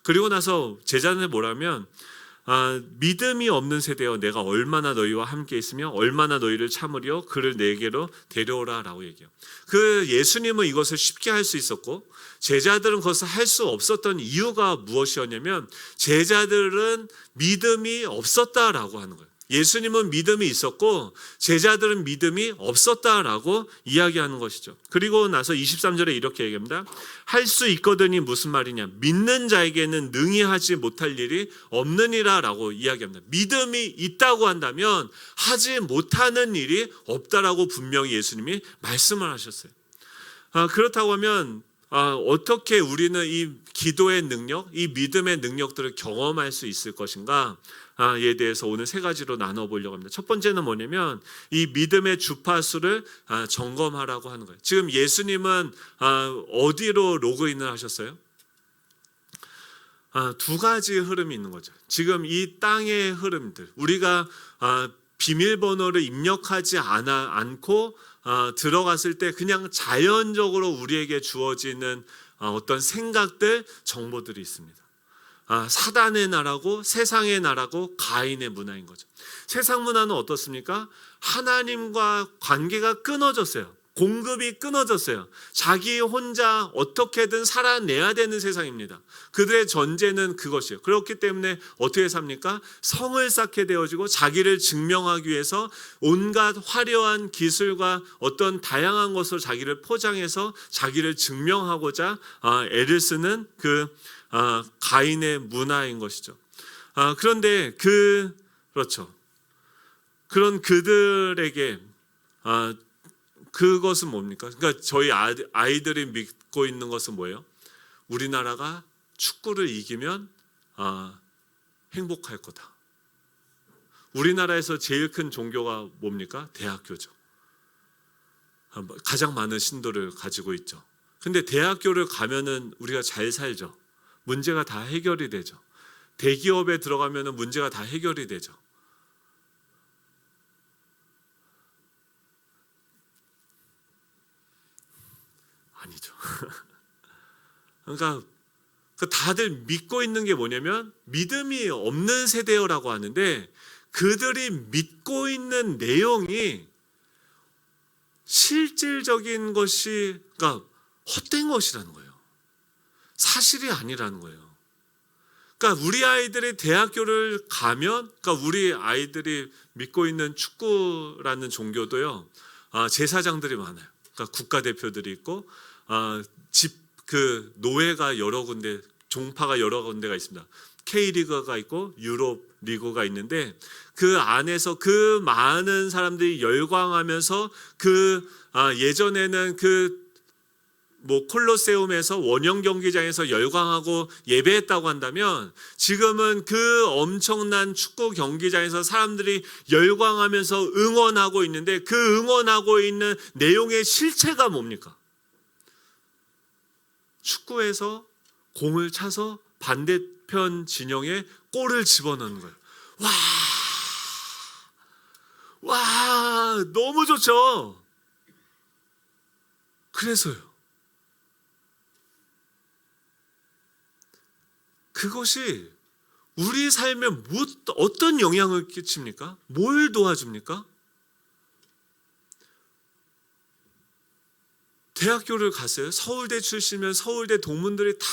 그리고 나서 제자는 뭐라면 믿음이 없는 세대여 내가 얼마나 너희와 함께 있으며 얼마나 너희를 참으려 그를 내게로 데려오라 라고 얘기해요. 그 예수님은 이것을 쉽게 할 수 있었고 제자들은 그것을 할 수 없었던 이유가 무엇이었냐면 제자들은 믿음이 없었다라고 하는 거예요. 예수님은 믿음이 있었고 제자들은 믿음이 없었다라고 이야기하는 것이죠. 그리고 나서 23절에 이렇게 얘기합니다. 할 수 있거든이 무슨 말이냐? 믿는 자에게는 능히 하지 못할 일이 없느니라 라고 이야기합니다. 믿음이 있다고 한다면 하지 못하는 일이 없다라고 분명히 예수님이 말씀을 하셨어요. 그렇다고 하면 어떻게 우리는 이 기도의 능력, 이 믿음의 능력들을 경험할 수 있을 것인가? 에 대해서 오늘 세 가지로 나눠보려고 합니다. 첫 번째는 뭐냐면 이 믿음의 주파수를 점검하라고 하는 거예요. 지금 예수님은 어디로 로그인을 하셨어요? 두 가지 흐름이 있는 거죠. 지금 이 땅의 흐름들, 우리가 비밀번호를 입력하지 않고 들어갔을 때 그냥 자연적으로 우리에게 주어지는 어떤 생각들, 정보들이 있습니다. 사단의 나라고 세상의 나라고 가인의 문화인 거죠. 세상 문화는 어떻습니까? 하나님과 관계가 끊어졌어요. 공급이 끊어졌어요. 자기 혼자 어떻게든 살아내야 되는 세상입니다. 그들의 전제는 그것이에요. 그렇기 때문에 어떻게 삽니까? 성을 쌓게 되어지고 자기를 증명하기 위해서 온갖 화려한 기술과 어떤 다양한 것을 자기를 포장해서 자기를 증명하고자 애를 쓰는 그 가인의 문화인 것이죠. 그런데 그렇죠. 그런 그들에게 그것은 뭡니까? 그러니까 저희 아이들이 믿고 있는 것은 뭐예요? 우리나라가 축구를 이기면 행복할 거다. 우리나라에서 제일 큰 종교가 뭡니까? 대학교죠. 가장 많은 신도를 가지고 있죠. 근데 대학교를 가면은 우리가 잘 살죠. 문제가 다 해결이 되죠. 대기업에 들어가면은 문제가 다 해결이 되죠. 아니죠. 그러니까 다들 믿고 있는 게 뭐냐면 믿음이 없는 세대라고 하는데 그들이 믿고 있는 내용이 실질적인 것이 그러니까 헛된 것이라는 거예요. 사실이 아니라는 거예요. 그러니까 우리 아이들이 대학교를 가면, 그러니까 우리 아이들이 믿고 있는 축구라는 종교도요, 제사장들이 많아요. 그러니까 국가대표들이 있고, 노회가 여러 군데, 종파가 여러 군데가 있습니다. K리그가 있고 유럽 리그가 있는데 그 안에서 그 많은 사람들이 열광하면서 예전에는 콜로세움에서 원형 경기장에서 열광하고 예배했다고 한다면 지금은 그 엄청난 축구 경기장에서 사람들이 열광하면서 응원하고 있는데 그 응원하고 있는 내용의 실체가 뭡니까? 축구에서 공을 차서 반대편 진영에 골을 집어넣는 거예요. 와, 너무 좋죠. 그래서요. 그것이 우리 삶에 어떤 영향을 끼칩니까? 뭘 도와줍니까? 대학교를 갔어요. 서울대 출신이면 서울대 동문들이 다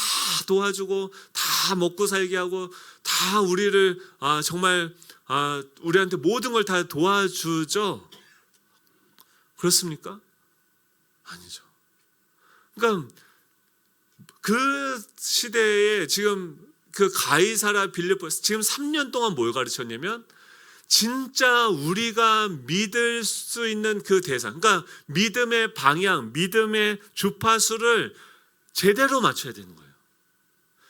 도와주고 다 먹고 살게 하고 다 우리를 정말 우리한테 모든 걸 다 도와주죠. 그렇습니까? 아니죠. 그러니까 그 시대에 지금 그 가이사라 빌립보에서 지금 3년 동안 뭘 가르쳤냐면 진짜 우리가 믿을 수 있는 그 대상, 그러니까 믿음의 방향, 믿음의 주파수를 제대로 맞춰야 되는 거예요.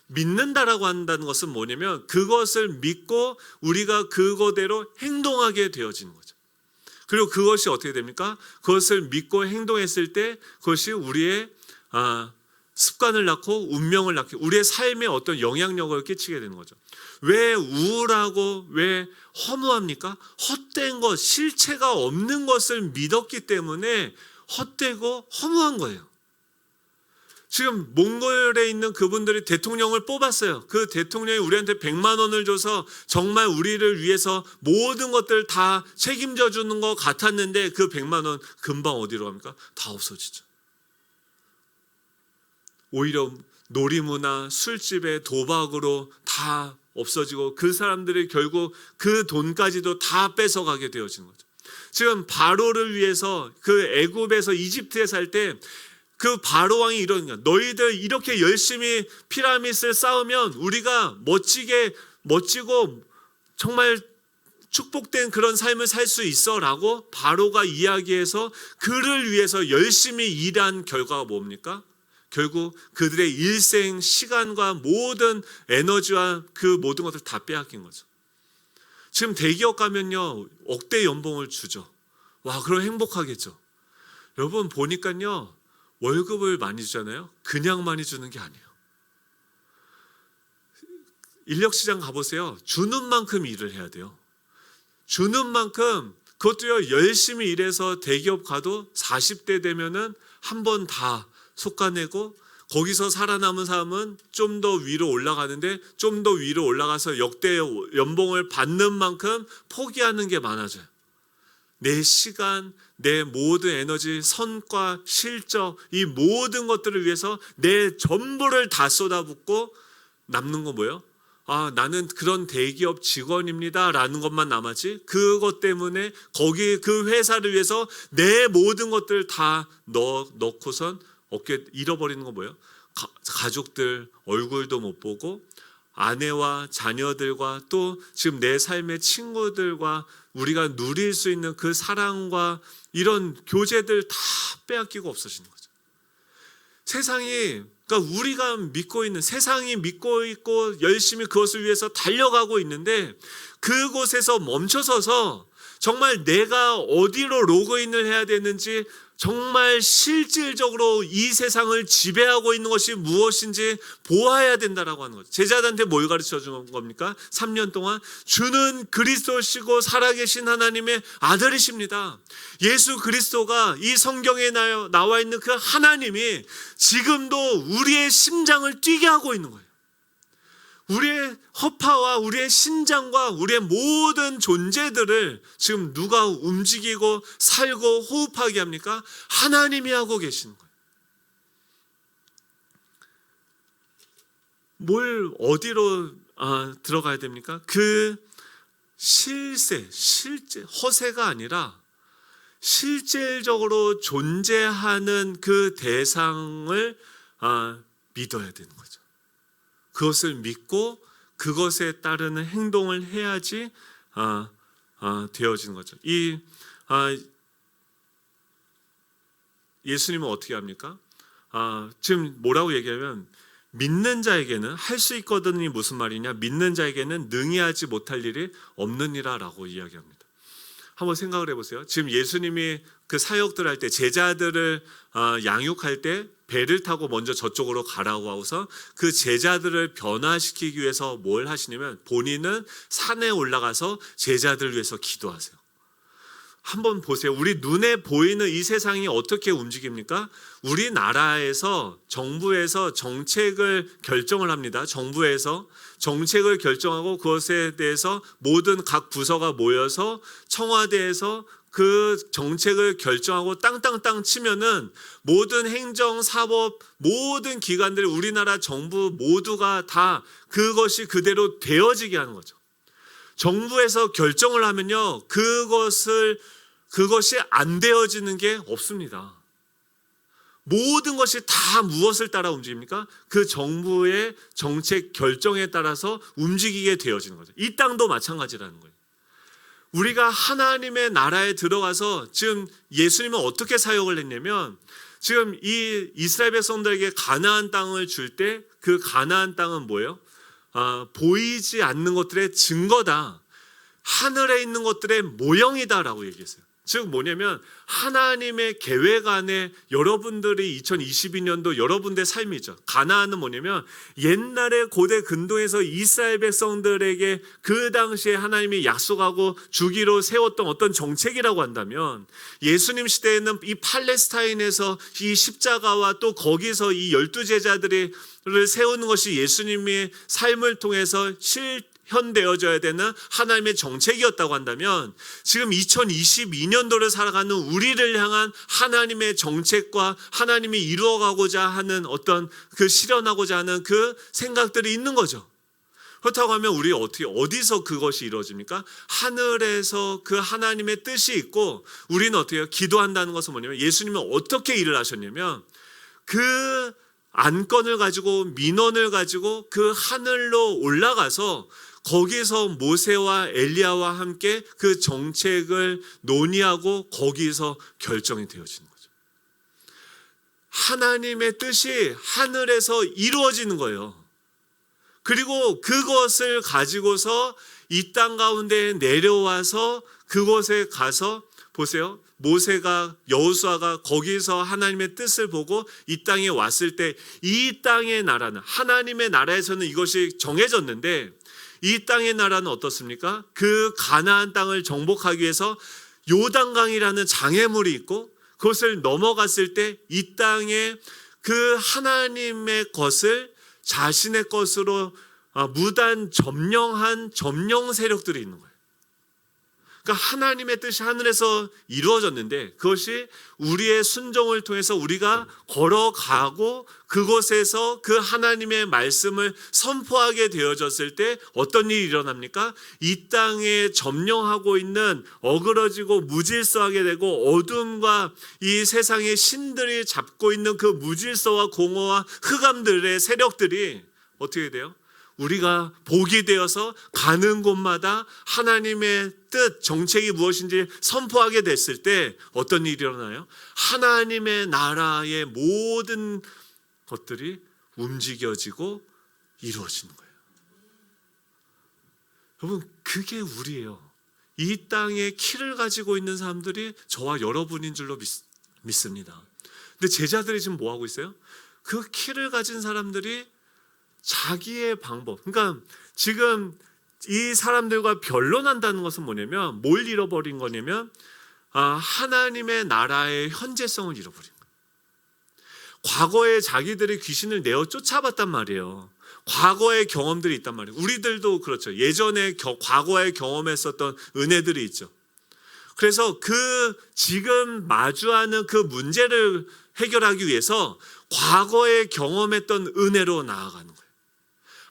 믿는다라고 한다는 것은 뭐냐면 그것을 믿고 우리가 그거대로 행동하게 되어지는 거죠. 그리고 그것이 어떻게 됩니까? 그것을 믿고 행동했을 때 그것이 우리의 습관을 낳고 운명을 낳고 우리의 삶에 어떤 영향력을 끼치게 되는 거죠. 왜 우울하고 왜 허무합니까? 헛된 것, 실체가 없는 것을 믿었기 때문에 헛되고 허무한 거예요. 지금 몽골에 있는 그분들이 대통령을 뽑았어요. 그 대통령이 우리한테 100만 원을 줘서 정말 우리를 위해서 모든 것들 다 책임져 주는 것 같았는데 그 100만 원 금방 어디로 갑니까? 다 없어지죠. 오히려 놀이문화, 술집에 도박으로 다 없어지고 그 사람들이 결국 그 돈까지도 다 뺏어가게 되어지는 거죠. 지금 바로를 위해서 그 애굽에서 이집트에 살 때 그 바로 왕이 이러는 거야. 너희들 이렇게 열심히 피라밋을 쌓으면 우리가 멋지고 정말 축복된 그런 삶을 살 수 있어 라고 바로가 이야기해서 그를 위해서 열심히 일한 결과가 뭡니까? 결국 그들의 일생 시간과 모든 에너지와 그 모든 것을 다 빼앗긴 거죠. 지금 대기업 가면요 억대 연봉을 주죠. 와, 그럼 행복하겠죠. 여러분 보니까요 월급을 많이 주잖아요. 그냥 많이 주는 게 아니에요. 인력시장 가보세요. 주는 만큼 일을 해야 돼요. 주는 만큼, 그것도요 열심히 일해서 대기업 가도 40대 되면은 한 번 다 솎아내고 거기서 살아남은 사람은 좀 더 위로 올라가는데 좀 더 위로 올라가서 역대 연봉을 받는 만큼 포기하는 게 많아져요. 내 시간, 내 모든 에너지, 성과, 실적, 이 모든 것들을 위해서 내 전부를 다 쏟아붓고 남는 건 뭐예요? 아, 나는 그런 대기업 직원입니다 라는 것만 남았지, 그것 때문에 거기 그 회사를 위해서 내 모든 것들 다 넣고선 어깨 잃어버리는 건 뭐예요? 가족들 얼굴도 못 보고 아내와 자녀들과 또 지금 내 삶의 친구들과 우리가 누릴 수 있는 그 사랑과 이런 교제들 다 빼앗기고 없어지는 거죠. 세상이, 그러니까 우리가 믿고 있는, 세상이 믿고 있고 열심히 그것을 위해서 달려가고 있는데 그곳에서 멈춰서서 정말 내가 어디로 로그인을 해야 되는지, 정말 실질적으로 이 세상을 지배하고 있는 것이 무엇인지 보아야 된다라고 하는 거죠. 제자들한테 뭘 가르쳐 준 겁니까? 3년 동안 주는 그리스도시고 살아계신 하나님의 아들이십니다. 예수 그리스도가 이 성경에 나와 있는 그 하나님이 지금도 우리의 심장을 뛰게 하고 있는 거예요. 우리의 허파와 우리의 신장과 우리의 모든 존재들을 지금 누가 움직이고 살고 호흡하게 합니까? 하나님이 하고 계시는 거예요. 뭘 어디로 들어가야 됩니까? 그 실제 허세가 아니라 실질적으로 존재하는 그 대상을 믿어야 되는 거죠. 그것을 믿고 그것에 따르는 행동을 해야지 되어지는 거죠. 예수님은 어떻게 합니까? 지금 뭐라고 얘기하면 믿는 자에게는 할 수 있거든이 무슨 말이냐? 믿는 자에게는 능히 하지 못할 일이 없느니라 라고 이야기합니다. 한번 생각을 해보세요. 지금 예수님이 그 사역들 할 때, 제자들을 양육할 때 배를 타고 먼저 저쪽으로 가라고 하고서 그 제자들을 변화시키기 위해서 뭘 하시냐면 본인은 산에 올라가서 제자들을 위해서 기도하세요. 한번 보세요. 우리 눈에 보이는 이 세상이 어떻게 움직입니까? 우리나라에서 정부에서 정책을 결정을 합니다. 정부에서 정책을 결정하고 그것에 대해서 모든 각 부서가 모여서 청와대에서 그 정책을 결정하고 땅땅땅 치면은 모든 행정, 사법, 모든 기관들, 우리나라 정부 모두가 다 그것이 그대로 되어지게 하는 거죠. 정부에서 결정을 하면요, 그것이 안 되어지는 게 없습니다. 모든 것이 다 무엇을 따라 움직입니까? 그 정부의 정책 결정에 따라서 움직이게 되어지는 거죠. 이 땅도 마찬가지라는 거예요. 우리가 하나님의 나라에 들어가서 지금 예수님은 어떻게 사역을 했냐면, 지금 이 이스라엘 백성들에게 가나안 땅을 줄 때 그 가나안 땅은 뭐예요? 보이지 않는 것들의 증거다, 하늘에 있는 것들의 모형이다라고 얘기했어요. 즉 뭐냐면 하나님의 계획 안에 여러분들이 2022년도 여러분들의 삶이죠. 가나안은 뭐냐면 옛날에 고대 근동에서 이스라엘 백성들에게 그 당시에 하나님이 약속하고 주기로 세웠던 어떤 정책이라고 한다면, 예수님 시대에는 이 팔레스타인에서 이 십자가와 또 거기서 이 12제자들을 세우는 것이 예수님의 삶을 통해서 현되어져야 되는 하나님의 정책이었다고 한다면, 지금 2022년도를 살아가는 우리를 향한 하나님의 정책과 하나님이 이루어가고자 하는 어떤 그 실현하고자 하는 그 생각들이 있는 거죠. 그렇다고 하면 우리 어디서 그것이 이루어집니까? 하늘에서 그 하나님의 뜻이 있고, 우리는 어떻게 해요? 기도한다는 것은 뭐냐면, 예수님은 어떻게 일을 하셨냐면 그 안건을 가지고 민원을 가지고 그 하늘로 올라가서 거기서 모세와 엘리야와 함께 그 정책을 논의하고 거기서 결정이 되어지는 거죠. 하나님의 뜻이 하늘에서 이루어지는 거예요. 그리고 그것을 가지고서 이 땅 가운데 내려와서 그곳에 가서 보세요. 모세가, 여호수아가 거기서 하나님의 뜻을 보고 이 땅에 왔을 때, 이 땅의 나라는, 하나님의 나라에서는 이것이 정해졌는데, 이 땅의 나라는 어떻습니까? 그 가나안 땅을 정복하기 위해서 요단강이라는 장애물이 있고, 그것을 넘어갔을 때 이 땅에 그 하나님의 것을 자신의 것으로 무단 점령한 점령 세력들이 있는 거예요. 그러니까 하나님의 뜻이 하늘에서 이루어졌는데, 그것이 우리의 순종을 통해서 우리가 걸어가고 그곳에서 그 하나님의 말씀을 선포하게 되어졌을 때 어떤 일이 일어납니까? 이 땅에 점령하고 있는, 어그러지고 무질서하게 되고 어둠과 이 세상의 신들이 잡고 있는 그 무질서와 공허와 흑암들의 세력들이 어떻게 돼요? 우리가 복이 되어서 가는 곳마다 하나님의 뜻, 정책이 무엇인지 선포하게 됐을 때 어떤 일이 일어나요? 하나님의 나라의 모든 것들이 움직여지고 이루어지는 거예요. 여러분, 그게 우리예요. 이 땅에 키를 가지고 있는 사람들이 저와 여러분인 줄로 믿습니다. 근데 제자들이 지금 뭐 하고 있어요? 그 키를 가진 사람들이 자기의 방법, 그러니까 지금 이 사람들과 변론한다는 것은 뭐냐면, 뭘 잃어버린 거냐면 하나님의 나라의 현재성을 잃어버린 거예요. 과거에 자기들이 귀신을 내어 쫓아봤단 말이에요. 과거의 경험들이 있단 말이에요. 우리들도 그렇죠. 예전에 과거에 경험했었던 은혜들이 있죠. 그래서 그 지금 마주하는 그 문제를 해결하기 위해서 과거에 경험했던 은혜로 나아가는 거예요.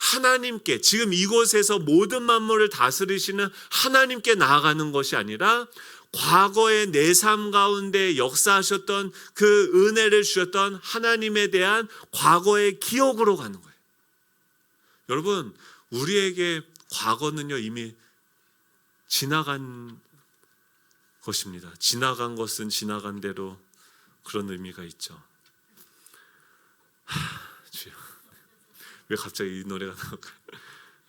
하나님께, 지금 이곳에서 모든 만물을 다스리시는 하나님께 나아가는 것이 아니라 과거의 내 삶 가운데 역사하셨던 그 은혜를 주셨던 하나님에 대한 과거의 기억으로 가는 거예요. 여러분, 우리에게 과거는요 이미 지나간 것입니다. 지나간 것은 지나간 대로 그런 의미가 있죠. 주여, 왜 갑자기 이 노래가 나올까요?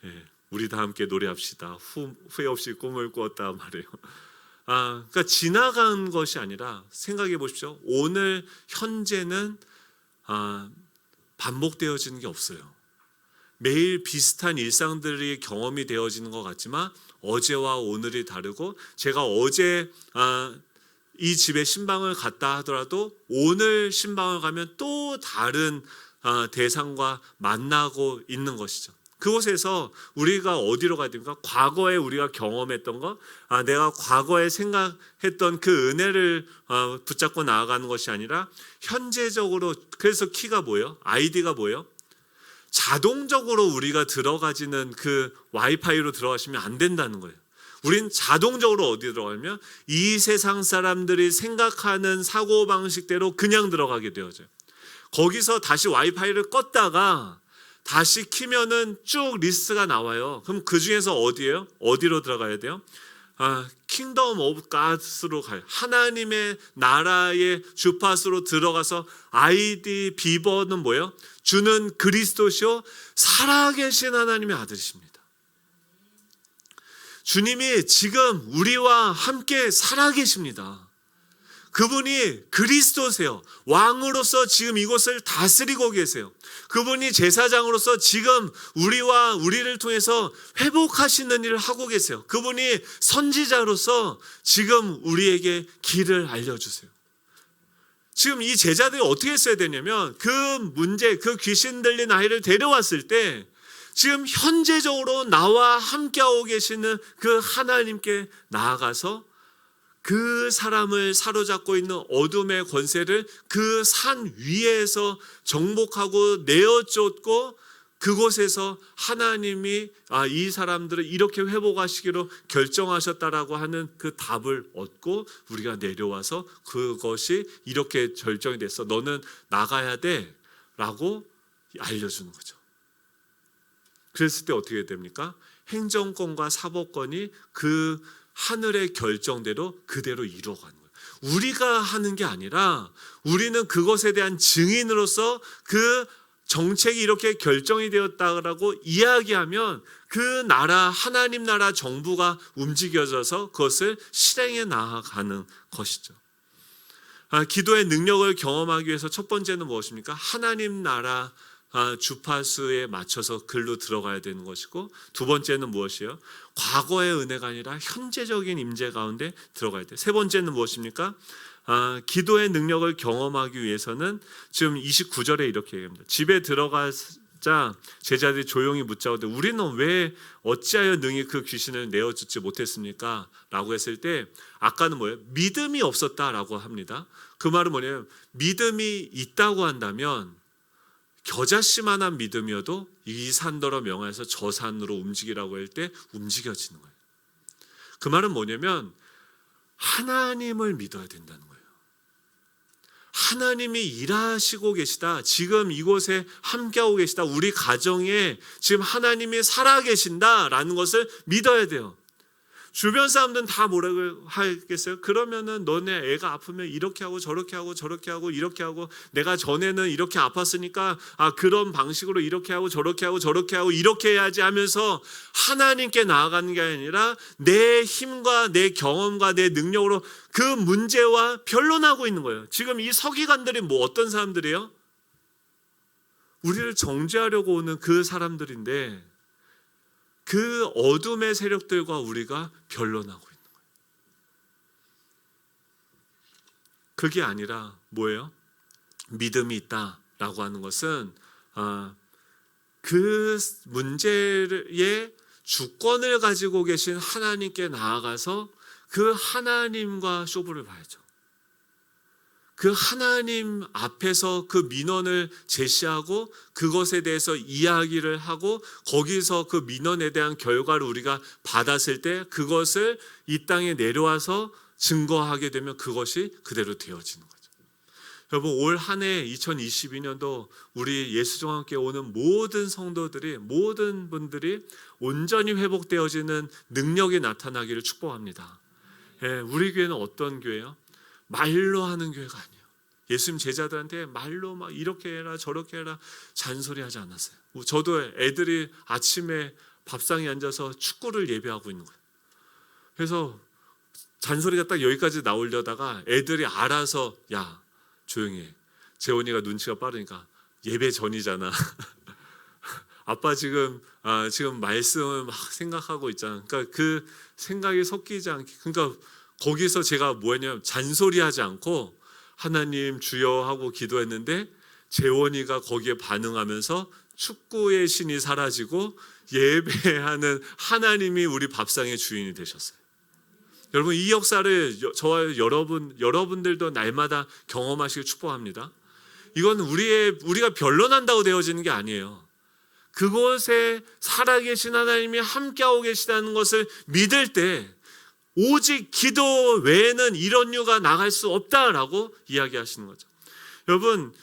예, 우리 다 함께 노래합시다. 후회 없이 꿈을 꾸었다 말이에요. 그러니까 지나간 것이 아니라 생각해 보십시오. 오늘 현재는 반복되어지는 게 없어요. 매일 비슷한 일상들이 경험이 되어지는 것 같지만 어제와 오늘이 다르고, 제가 어제 이 집에 신방을 갔다 하더라도 오늘 신방을 가면 또 다른 대상과 만나고 있는 것이죠. 그곳에서 우리가 어디로 가야 됩니까? 과거에 우리가 경험했던 것, 내가 과거에 생각했던 그 은혜를 붙잡고 나아가는 것이 아니라 현재적으로. 그래서 키가 뭐예요? 아이디가 뭐예요? 자동적으로 우리가 들어가지는 그 와이파이로 들어가시면 안 된다는 거예요. 우린 자동적으로 어디 들어가면 이 세상 사람들이 생각하는 사고방식대로 그냥 들어가게 되어져요. 거기서 다시 와이파이를 껐다가 다시 키면은 쭉 리스트가 나와요. 그럼 그 중에서 어디예요? 어디로 들어가야 돼요? 킹덤 오브 갓으로 가요. 하나님의 나라의 주파수로 들어가서 아이디 비번은 뭐예요? 주는 그리스도시요 살아계신 하나님의 아들이십니다. 주님이 지금 우리와 함께 살아계십니다. 그분이 그리스도세요. 왕으로서 지금 이곳을 다스리고 계세요. 그분이 제사장으로서 지금 우리를 통해서 회복하시는 일을 하고 계세요. 그분이 선지자로서 지금 우리에게 길을 알려주세요. 지금 이 제자들이 어떻게 했어야 되냐면 그 귀신 들린 아이를 데려왔을 때 지금 현재적으로 나와 함께하고 계시는 그 하나님께 나아가서 그 사람을 사로잡고 있는 어둠의 권세를 그 산 위에서 정복하고 내어쫓고 그곳에서 하나님이 이 사람들을 이렇게 회복하시기로 결정하셨다라고 하는 그 답을 얻고 우리가 내려와서 그것이 이렇게 결정이 됐어. 너는 나가야 돼 라고 알려주는 거죠. 그랬을 때 어떻게 됩니까? 행정권과 사법권이 그 하늘의 결정대로 그대로 이루어가는 거예요. 우리가 하는 게 아니라 우리는 그것에 대한 증인으로서 그 정책이 이렇게 결정이 되었다라고 이야기하면 그 나라, 하나님 나라 정부가 움직여져서 그것을 실행해 나아가는 것이죠. 기도의 능력을 경험하기 위해서 첫 번째는 무엇입니까? 하나님 나라 주파수에 맞춰서 글로 들어가야 되는 것이고, 두 번째는 무엇이에요? 과거의 은혜가 아니라 현재적인 임재 가운데 들어가야 돼요. 세 번째는 무엇입니까? 기도의 능력을 경험하기 위해서는 지금 29절에 이렇게 얘기합니다. 집에 들어가자 제자들이 조용히 묻자오되 우리는 왜 어찌하여 능히 그 귀신을 내어주지 못했습니까? 라고 했을 때 아까는 뭐예요? 믿음이 없었다라고 합니다. 그 말은 뭐냐면 믿음이 있다고 한다면 겨자씨만한 믿음이어도 이 산더러 명하여서 저 산으로 움직이라고 할 때 움직여지는 거예요. 그 말은 뭐냐면 하나님을 믿어야 된다는 거예요. 하나님이 일하시고 계시다. 지금 이곳에 함께하고 계시다. 우리 가정에 지금 하나님이 살아계신다라는 것을 믿어야 돼요. 주변 사람들은 다 뭐라고 하겠어요? 그러면은 너네 애가 아프면 이렇게 하고 저렇게 하고 저렇게 하고 이렇게 하고 내가 전에는 이렇게 아팠으니까 그런 방식으로 이렇게 하고 저렇게 하고 저렇게 하고 이렇게 해야지 하면서 하나님께 나아가는 게 아니라 내 힘과 내 경험과 내 능력으로 그 문제와 변론하고 있는 거예요. 지금 이 서기관들이 뭐 어떤 사람들이에요? 우리를 정죄하려고 오는 그 사람들인데 그 어둠의 세력들과 우리가 변론하고 있는 거예요. 그게 아니라 뭐예요? 믿음이 있다라고 하는 것은 그 문제의 주권을 가지고 계신 하나님께 나아가서 그 하나님과 쇼부를 봐야죠. 그 하나님 앞에서 그 민원을 제시하고 그것에 대해서 이야기를 하고 거기서 그 민원에 대한 결과를 우리가 받았을 때 그것을 이 땅에 내려와서 증거하게 되면 그것이 그대로 되어지는 거죠. 여러분, 올 한 해 2022년도 우리 예수종합교회 오는 모든 성도들이, 모든 분들이 온전히 회복되어지는 능력이 나타나기를 축복합니다. 우리 교회는 어떤 교회예요? 말로 하는 교회가 아니에요. 예수님 제자들한테 말로 막 이렇게 해라 저렇게 해라 잔소리하지 않았어요. 저도 애들이 아침에 밥상에 앉아서 축구를 예배하고 있는 거예요. 그래서 잔소리가 딱 여기까지 나오려다가 애들이 알아서 야 조용히 해. 재원이가 눈치가 빠르니까 예배 전이잖아. 아빠 지금 말씀을 막 생각하고 있잖아. 그러니까 그 생각이 섞이지 않게, 그러니까 거기서 제가 뭐했냐면 잔소리하지 않고 하나님 주여 하고 기도했는데 재원이가 거기에 반응하면서 축구의 신이 사라지고 예배하는 하나님이 우리 밥상의 주인이 되셨어요. 여러분, 이 역사를 저와 여러분들도 날마다 경험하시길 축복합니다. 이건 우리가 변론한다고 되어지는 게 아니에요. 그곳에 살아계신 하나님이 함께하고 계시다는 것을 믿을 때 오직 기도 외에는 이런 이유가 나갈 수 없다라고 이야기하시는 거죠. 여러분,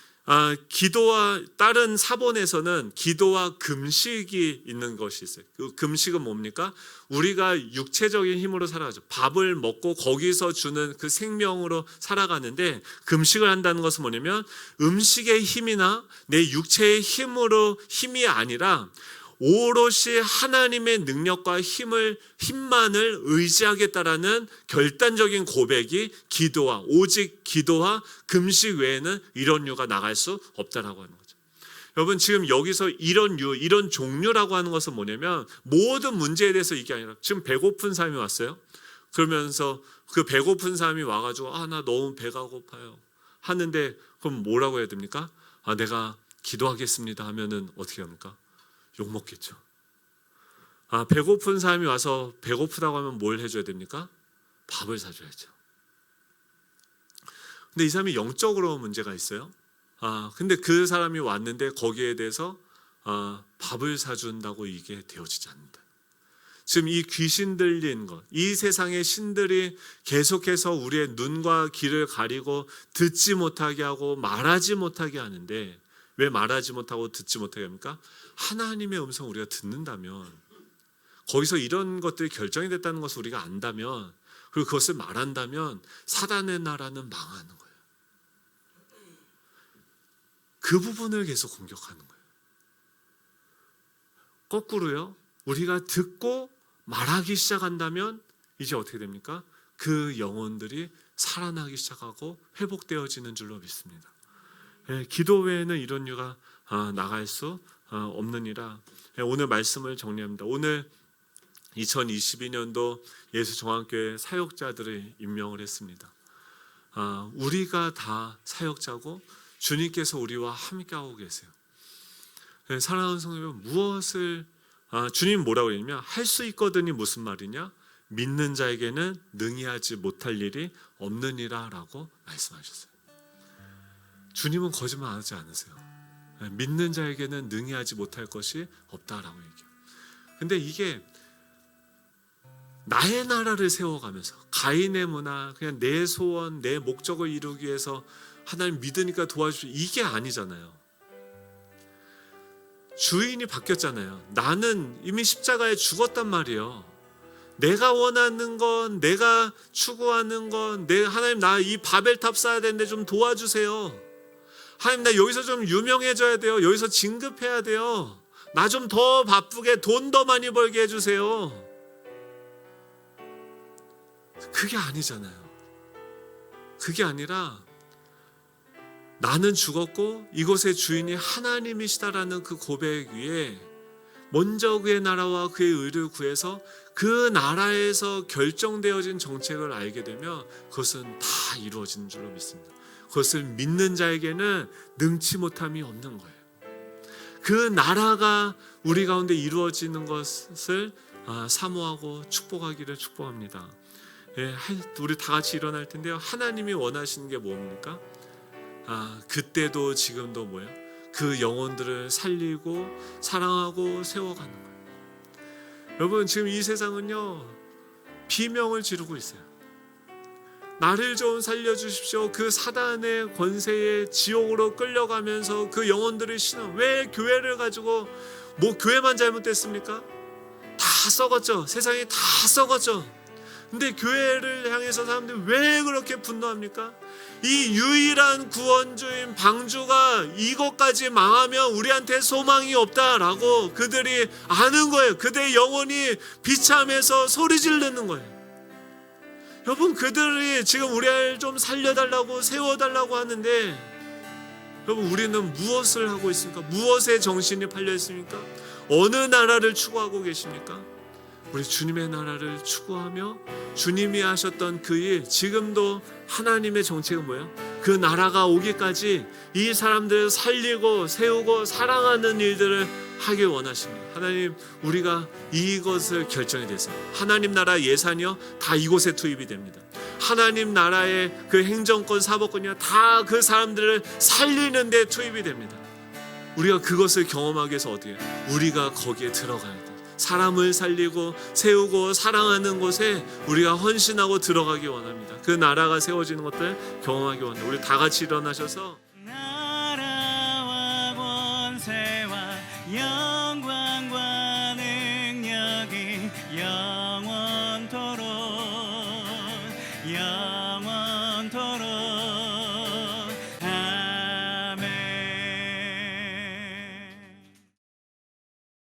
기도와 다른 사본에서는 기도와 금식이 있는 것이 있어요. 그 금식은 뭡니까? 우리가 육체적인 힘으로 살아가죠. 밥을 먹고 거기서 주는 그 생명으로 살아가는데 금식을 한다는 것은 뭐냐면 음식의 힘이나 내 육체의 힘이 아니라 오롯이 하나님의 능력과 힘만을 의지하겠다라는 결단적인 고백이 기도와 오직 기도와 금식 외에는 이런 유가 나갈 수 없다라고 하는 거죠. 여러분 지금 여기서 이런 종류라고 하는 것은 뭐냐면 모든 문제에 대해서 이게 아니라 지금 배고픈 사람이 왔어요. 그러면서 그 배고픈 사람이 와가지고 나 너무 배가 고파요 하는데 그럼 뭐라고 해야 됩니까? 내가 기도하겠습니다 하면은 어떻게 합니까? 욕 먹겠죠. 배고픈 사람이 와서 배고프다고 하면 뭘 해줘야 됩니까? 밥을 사줘야죠. 근데 이 사람이 영적으로 문제가 있어요. 근데 그 사람이 왔는데 거기에 대해서 밥을 사준다고 이게 되어지지 않는다. 지금 이 귀신 들린 것, 이 세상의 신들이 계속해서 우리의 눈과 귀를 가리고 듣지 못하게 하고 말하지 못하게 하는데 왜 말하지 못하고 듣지 못하게 합니까? 하나님의 음성을 우리가 듣는다면 거기서 이런 것들이 결정이 됐다는 것을 우리가 안다면 그리고 그것을 말한다면 사단의 나라는 망하는 거예요. 그 부분을 계속 공격하는 거예요. 거꾸로요. 우리가 듣고 말하기 시작한다면 이제 어떻게 됩니까? 그 영혼들이 살아나기 시작하고 회복되어지는 줄로 믿습니다. 기도 외에는 이런 유가 나갈 수 없느니라. 오늘 말씀을 정리합니다. 오늘 2022년도 예수정황교회 사역자들을 임명을 했습니다. 우리가 다 사역자고 주님께서 우리와 함께하고 계세요. 사랑하는 성도 여러분, 무엇을 주님 뭐라고 했냐면 할 수 있거든이 무슨 말이냐? 믿는 자에게는 능히 하지 못할 일이 없느니라 라고 말씀하셨어요. 주님은 거짓말 하지 않으세요. 믿는 자에게는 능히 하지 못할 것이 없다라고 얘기해요. 근데 이게 나의 나라를 세워가면서 가인의 문화, 그냥 내 소원, 내 목적을 이루기 위해서 하나님 믿으니까 도와주시고 이게 아니잖아요. 주인이 바뀌었잖아요. 나는 이미 십자가에 죽었단 말이에요. 내가 원하는 건, 내가 추구하는 건, 하나님 나 이 바벨탑 쌓아야 되는데 좀 도와주세요. 하나님 나 여기서 좀 유명해져야 돼요. 여기서 진급해야 돼요. 나 좀 더 바쁘게 돈 더 많이 벌게 해주세요. 그게 아니잖아요. 그게 아니라 나는 죽었고 이곳의 주인이 하나님이시다라는 그 고백 위에 먼저 그의 나라와 그의 의를 구해서 그 나라에서 결정되어진 정책을 알게 되면 그것은 다 이루어지는 줄로 믿습니다. 그것을 믿는 자에게는 능치 못함이 없는 거예요. 그 나라가 우리 가운데 이루어지는 것을 사모하고 축복하기를 축복합니다. 우리 다 같이 일어날 텐데요. 하나님이 원하시는 게 뭡니까? 그때도 지금도 뭐예요? 그 영혼들을 살리고 사랑하고 세워가는 거예요. 여러분 지금 이 세상은요 비명을 지르고 있어요. 나를 좀 살려주십시오. 그 사단의 권세에 지옥으로 끌려가면서 그 영혼들을 왜 교회를 가지고 교회만 잘못됐습니까? 다 썩었죠. 세상이 다 썩었죠. 근데 교회를 향해서 사람들이 왜 그렇게 분노합니까? 이 유일한 구원주인 방주가 이것까지 망하면 우리한테 소망이 없다라고 그들이 아는 거예요. 그들의 영혼이 비참해서 소리 지르는 거예요. 여러분 그들이 지금 우리를 좀 살려달라고 세워달라고 하는데 여러분 우리는 무엇을 하고 있습니까? 무엇에 정신이 팔려 있습니까? 어느 나라를 추구하고 계십니까? 우리 주님의 나라를 추구하며 주님이 하셨던 그 일, 지금도 하나님의 정책은 뭐예요? 그 나라가 오기까지 이 사람들을 살리고 세우고 사랑하는 일들을 하길 원하십니다. 하나님 우리가 이것을 결정이 돼서 하나님 나라 예산이요 다 이곳에 투입이 됩니다. 하나님 나라의 그 행정권 사법권이요 다 그 사람들을 살리는 데 투입이 됩니다. 우리가 그것을 경험하기 위해서 어떻게 해요? 우리가 거기에 들어가야 돼요. 사람을 살리고 세우고 사랑하는 곳에 우리가 헌신하고 들어가기 원합니다. 그 나라가 세워지는 것들 경험하기 원합니다. 우리 다 같이 일어나셔서 나라와 권세와